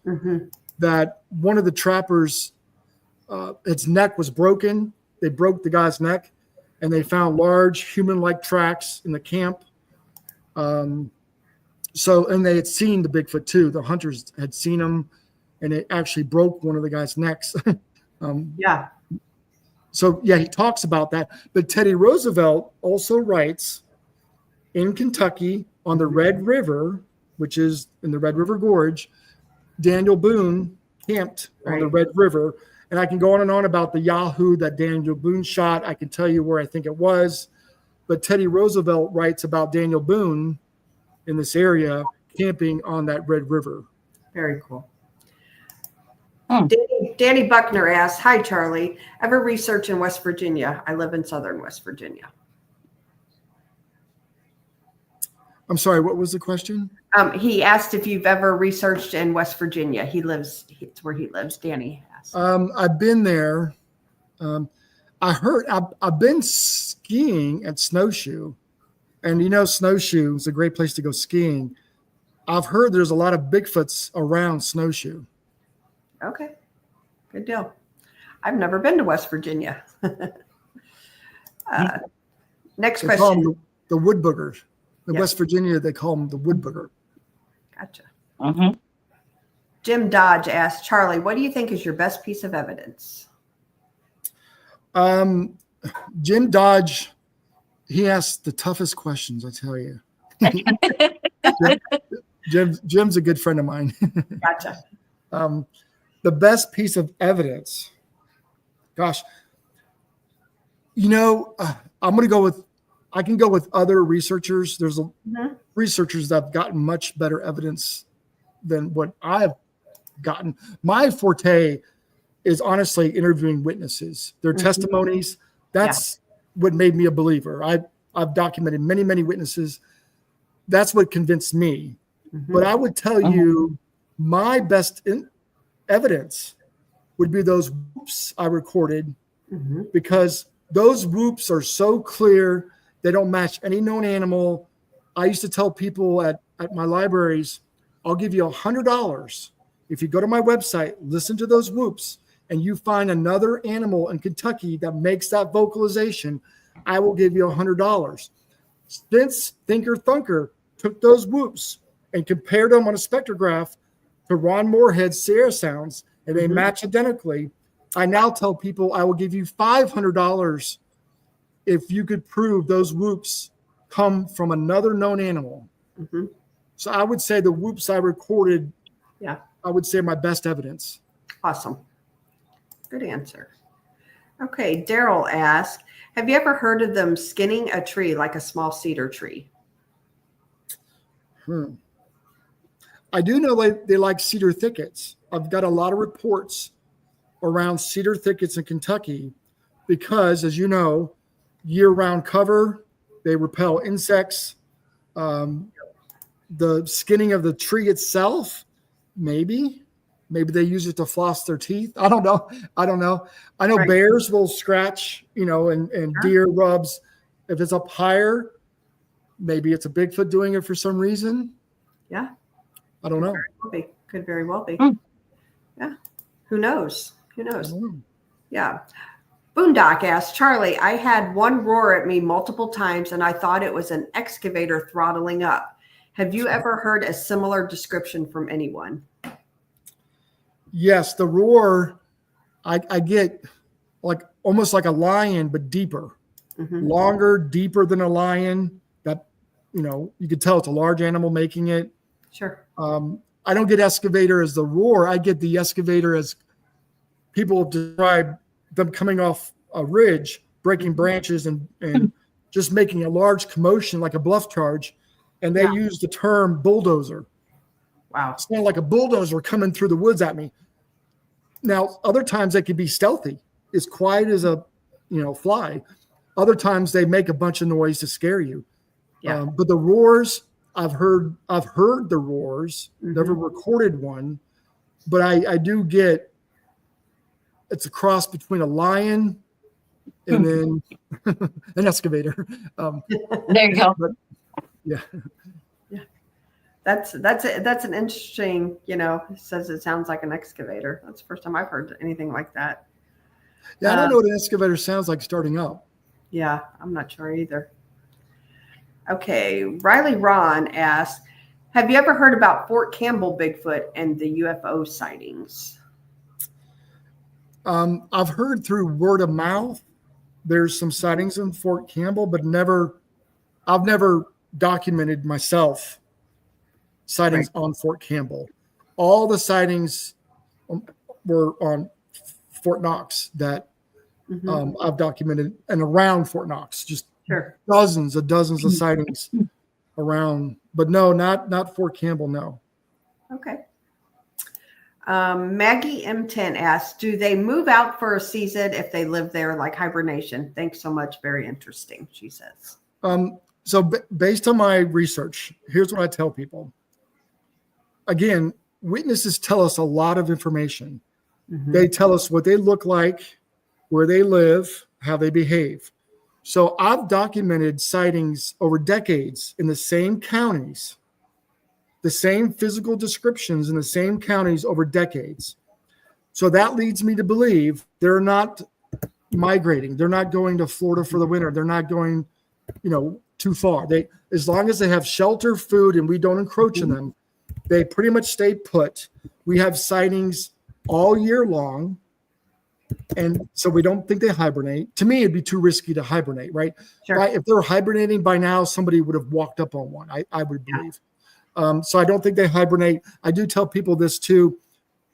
that one of the trappers, its neck was broken. They broke the guy's neck, and they found large human-like tracks in the camp. And they had seen the Bigfoot too. The hunters had seen him, and it actually broke one of the guy's necks. Yeah. So yeah, he talks about that. But Teddy Roosevelt also writes in Kentucky on the Red River, which is in the Red River Gorge, Daniel Boone camped on the Red River, And I can go on and on about the Yahoo that Daniel Boone shot. I can tell you where I think it was. But Teddy Roosevelt writes about Daniel Boone in this area camping on that Red River. Very cool. Danny Buckner asks, hi, Charlie. Ever research in West Virginia? I live in southern West Virginia. I'm sorry, what was the question? He asked if you've ever researched in West Virginia. It's where he lives. Danny asked. I've been there. I've been skiing at Snowshoe. And Snowshoe is a great place to go skiing. I've heard there's a lot of Bigfoots around Snowshoe. Okay, good deal. I've never been to West Virginia. Next They call question. them the wood boogers. In Yep. West Virginia, they call them the wood booger. Gotcha. Mhm. Jim Dodge asked, Charlie, what do you think is your best piece of evidence? Jim Dodge, he asks the toughest questions, I tell you. Jim's a good friend of mine. Gotcha. The best piece of evidence, gosh, I can go with other researchers. There's researchers that have gotten much better evidence than what I've gotten. My forte is honestly interviewing witnesses, their testimonies. That's what made me a believer. I've documented many, many witnesses. That's what convinced me. But I would tell you my best evidence would be those whoops I recorded because those whoops are so clear. They don't match any known animal. I used to tell people at my libraries, I'll give you $100 if you go to my website, listen to those whoops, and you find another animal in Kentucky that makes that vocalization, I will give you $100. Since Thinker Thunker took those whoops and compared them on a spectrograph to Ron Moorhead's Sierra sounds, and they match identically, I now tell people I will give you $500 if you could prove those whoops come from another known animal. So I would say the whoops I recorded, I would say my best evidence. Awesome. Good answer. Okay, Daryl asked, have you ever heard of them skinning a tree like a small cedar tree? I do know they like cedar thickets. I've got a lot of reports around cedar thickets in Kentucky because, as you know, year-round cover, they repel insects. The skinning of the tree itself, maybe they use it to floss their teeth. I don't know. I know bears will scratch, and deer rubs. If it's up higher, maybe it's a Bigfoot doing it for some reason. Yeah. I don't know. Could very well be. Yeah. Who knows? Yeah. Boondock asked, Charlie, I had one roar at me multiple times and I thought it was an excavator throttling up. Have you ever heard a similar description from anyone? Yes, the roar, I get like almost like a lion, but deeper, longer, deeper than a lion. That, you could tell it's a large animal making it. Sure. I don't get excavator as the roar. I get the excavator as people describe them coming off a ridge, breaking branches and just making a large commotion like a bluff charge. And they use the term bulldozer. Wow. It's kind of like a bulldozer coming through the woods at me. Now, other times they could be stealthy, as quiet as a, fly. Other times they make a bunch of noise to scare you. Yeah. But the roars, I've heard the roars, never recorded one, but I do get, it's a cross between a lion and then an excavator. There you go. But, yeah. That's an interesting, it says it sounds like an excavator. That's the first time I've heard anything like that. Yeah, I don't know what an excavator sounds like starting up. Yeah, I'm not sure either. Okay, Riley Ron asked, have you ever heard about Fort Campbell Bigfoot and the UFO sightings? I've heard through word of mouth there's some sightings in Fort Campbell, but I've never documented myself sightings on Fort Campbell. All the sightings were on Fort Knox that Mhm. I've documented, and around Fort Knox, just Sure. dozens of sightings around. But no, not Fort Campbell. No. Okay. Maggie M10 asks, do they move out for a season if they live there, like hibernation? Thanks so much. Very interesting, she says. So based on my research, here's what I tell people. Again, witnesses tell us a lot of information. Mhm. They tell us what they look like, where they live, how they behave. So I've documented sightings over decades in the same counties, the same physical descriptions in the same counties over decades. So that leads me to believe they're not migrating. They're not going to Florida for the winter. They're not going, too far. As long as they have shelter, food, and we don't encroach on them, they pretty much stay put. We have sightings all year long. And so we don't think they hibernate. To me, it'd be too risky to hibernate, right? Sure. Right? If they're hibernating by now, somebody would have walked up on one, I would believe. So I don't think they hibernate. I do tell people this too.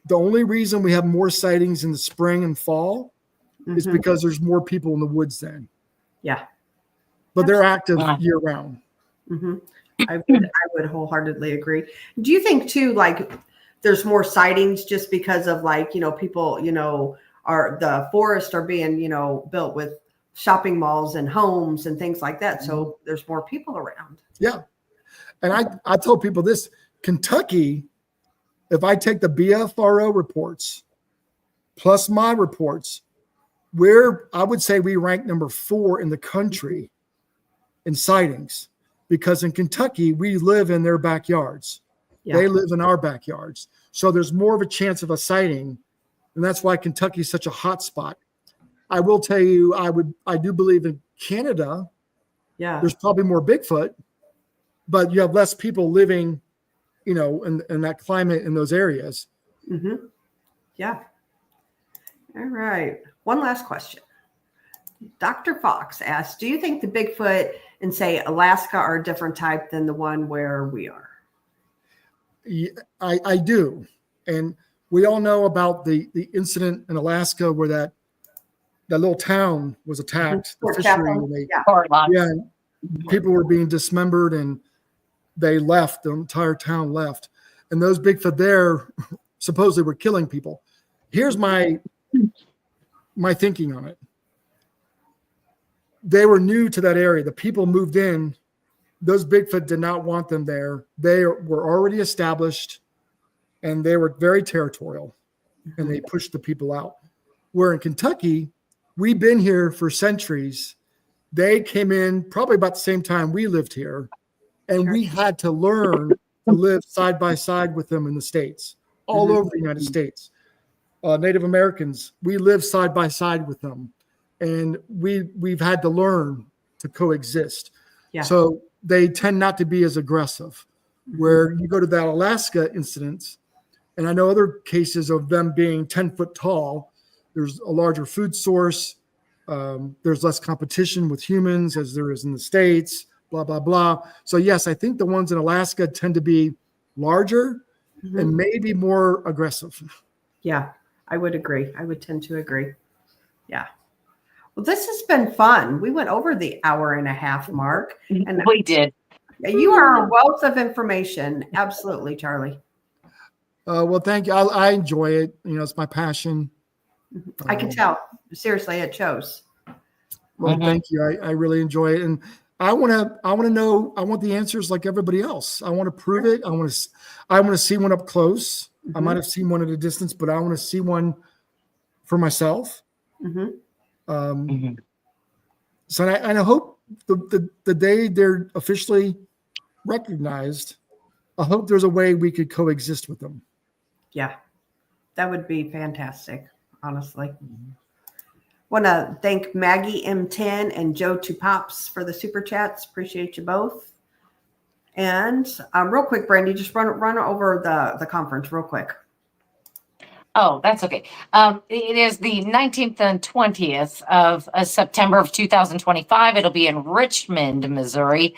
The only reason we have more sightings in the spring and fall is Mhm. because there's more people in the woods then. Yeah. But they're active year round. Mhm. I would wholeheartedly agree. Do you think too, like there's more sightings just because of like, people, are the forests are being, built with shopping malls and homes and things like that. So there's more people around. Yeah. And I tell people this, Kentucky, if I take the BFRO reports plus my reports, I would say we rank number 4 in the country in sightings, because in Kentucky, we live in their backyards. Yeah. They live in our backyards. So there's more of a chance of a sighting. And that's why Kentucky is such a hot spot. I will tell you, I do believe in Canada, Yeah. there's probably more Bigfoot, but you have less people living, in that climate in those areas. Mm-hmm. Yeah. All right. One last question. Dr. Fox asks, do you think the Bigfoot in, say, Alaska are a different type than the one where we are? Yeah, I do. And we all know about the incident in Alaska where that little town was attacked. The Porch fishery, Chapel. and Yeah. and people were being dismembered and they left. The entire town left. And those Bigfoot there supposedly were killing people. Here's my thinking on it. They were new to that area. The people moved in. Those Bigfoot did not want them there. They were already established and they were very territorial and they pushed the people out. Where in Kentucky, we've been here for centuries. They came in probably about the same time we lived here, and we had to learn to live side by side with them in the States, all over the United States. Native Americans, we live side by side with them, and we've had to learn to coexist. Yeah. So they tend not to be as aggressive. Where you go to that Alaska incident, and I know other cases of them being 10 foot tall, there's a larger food source. There's less competition with humans as there is in the States, blah, blah, blah. So yes, I think the ones in Alaska tend to be larger and maybe more aggressive. Yeah, I would agree. I would tend to agree. Yeah. Well, this has been fun. We went over the hour-and-a-half mark. And We did. you are a wealth of information. Absolutely, Charlie. Well, thank you. I enjoy it. It's my passion. I can tell. Seriously, it shows. Well, thank you. I really enjoy it. And I want to know, I want the answers like everybody else. I want to prove it. I want to see one up close. I might have seen one at a distance, but I want to see one for myself. So I hope the day they're officially recognized, I hope there's a way we could coexist with them. Yeah, that would be fantastic, honestly. Want to thank Maggie M10 and Joe Two Pops for the super chats. Appreciate you both. And real quick, Brandy, just run over the conference real quick. Oh, that's okay. It is the 19th and 20th of September of 2025. It'll be in Richmond, Missouri.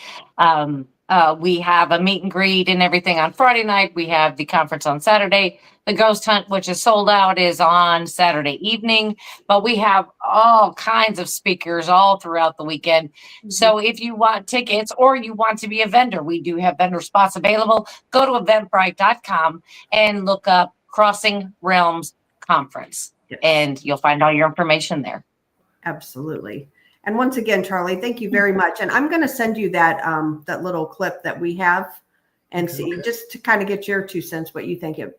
We have a meet and greet and everything on Friday night. We have the conference on Saturday. The ghost hunt, which is sold out, is on Saturday evening. But we have all kinds of speakers all throughout the weekend. Mm-hmm. So if you want tickets or you want to be a vendor, we do have vendor spots available. Go to eventbrite.com and look up Crossing Realms Conference. Yes. And you'll find all your information there. Absolutely. And once again, Charlie, thank you very much. And I'm going to send you that that little clip that we have and see, just to kind of get your 2 cents, what you think it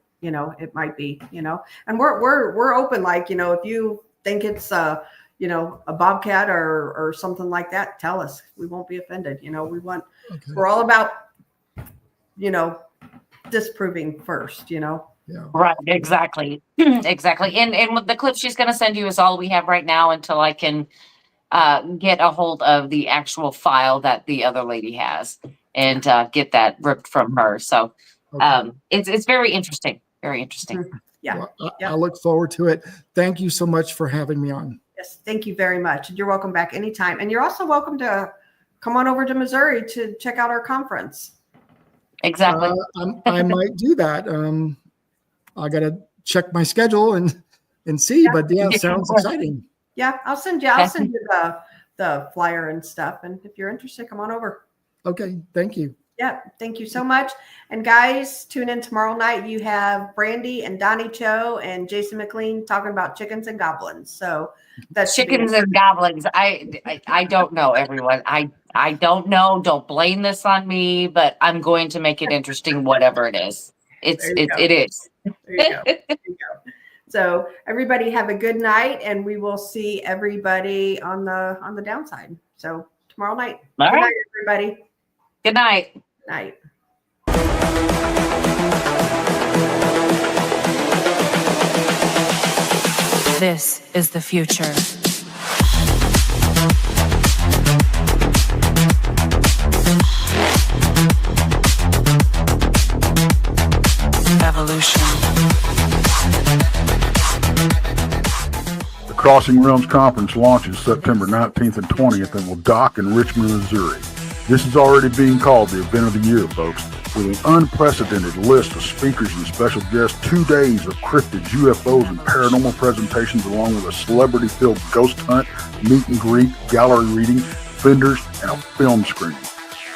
might be, and we're open. Like, if you think it's a bobcat or something like that, tell us. We won't be offended. We're all about, disproving first, Yeah. Right. Exactly. Exactly. And the clip she's going to send you is all we have right now until I can get a hold of the actual file that the other lady has and get that ripped from her. So it's very interesting. Very interesting. Yeah. Well, I look forward to it. Thank you so much for having me on. Yes. Thank you very much. You're welcome back anytime. And you're also welcome to come on over to Missouri to check out our conference. Exactly. I might do that. I got to check my schedule and see, but sounds exciting. Yeah, I'll send you the flyer and stuff. And if you're interested, come on over. Okay, thank you. Yeah, thank you so much. And guys, tune in tomorrow night. You have Brandy and Donny Cho and Jason McLean talking about chickens and goblins. So that's chickens and goblins. I don't know, everyone. I don't know. Don't blame this on me, but I'm going to make it interesting, whatever it is. It is. There you go. There you go. So everybody have a good night, and we will see everybody on the downside. So tomorrow night. All Good right. night, everybody. Good night. Night. This is the future. Evolution. The Crossing Realms Conference launches September 19th and 20th and will dock in Richmond, Missouri. This is already being called the event of the year, folks, with an unprecedented list of speakers and special guests, 2 days of cryptids, UFOs, and paranormal presentations, along with a celebrity-filled ghost hunt, meet and greet, gallery reading, vendors, and a film screening.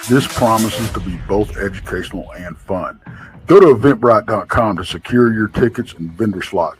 This promises to be both educational and fun. Go to eventbrite.com to secure your tickets and vendor slot.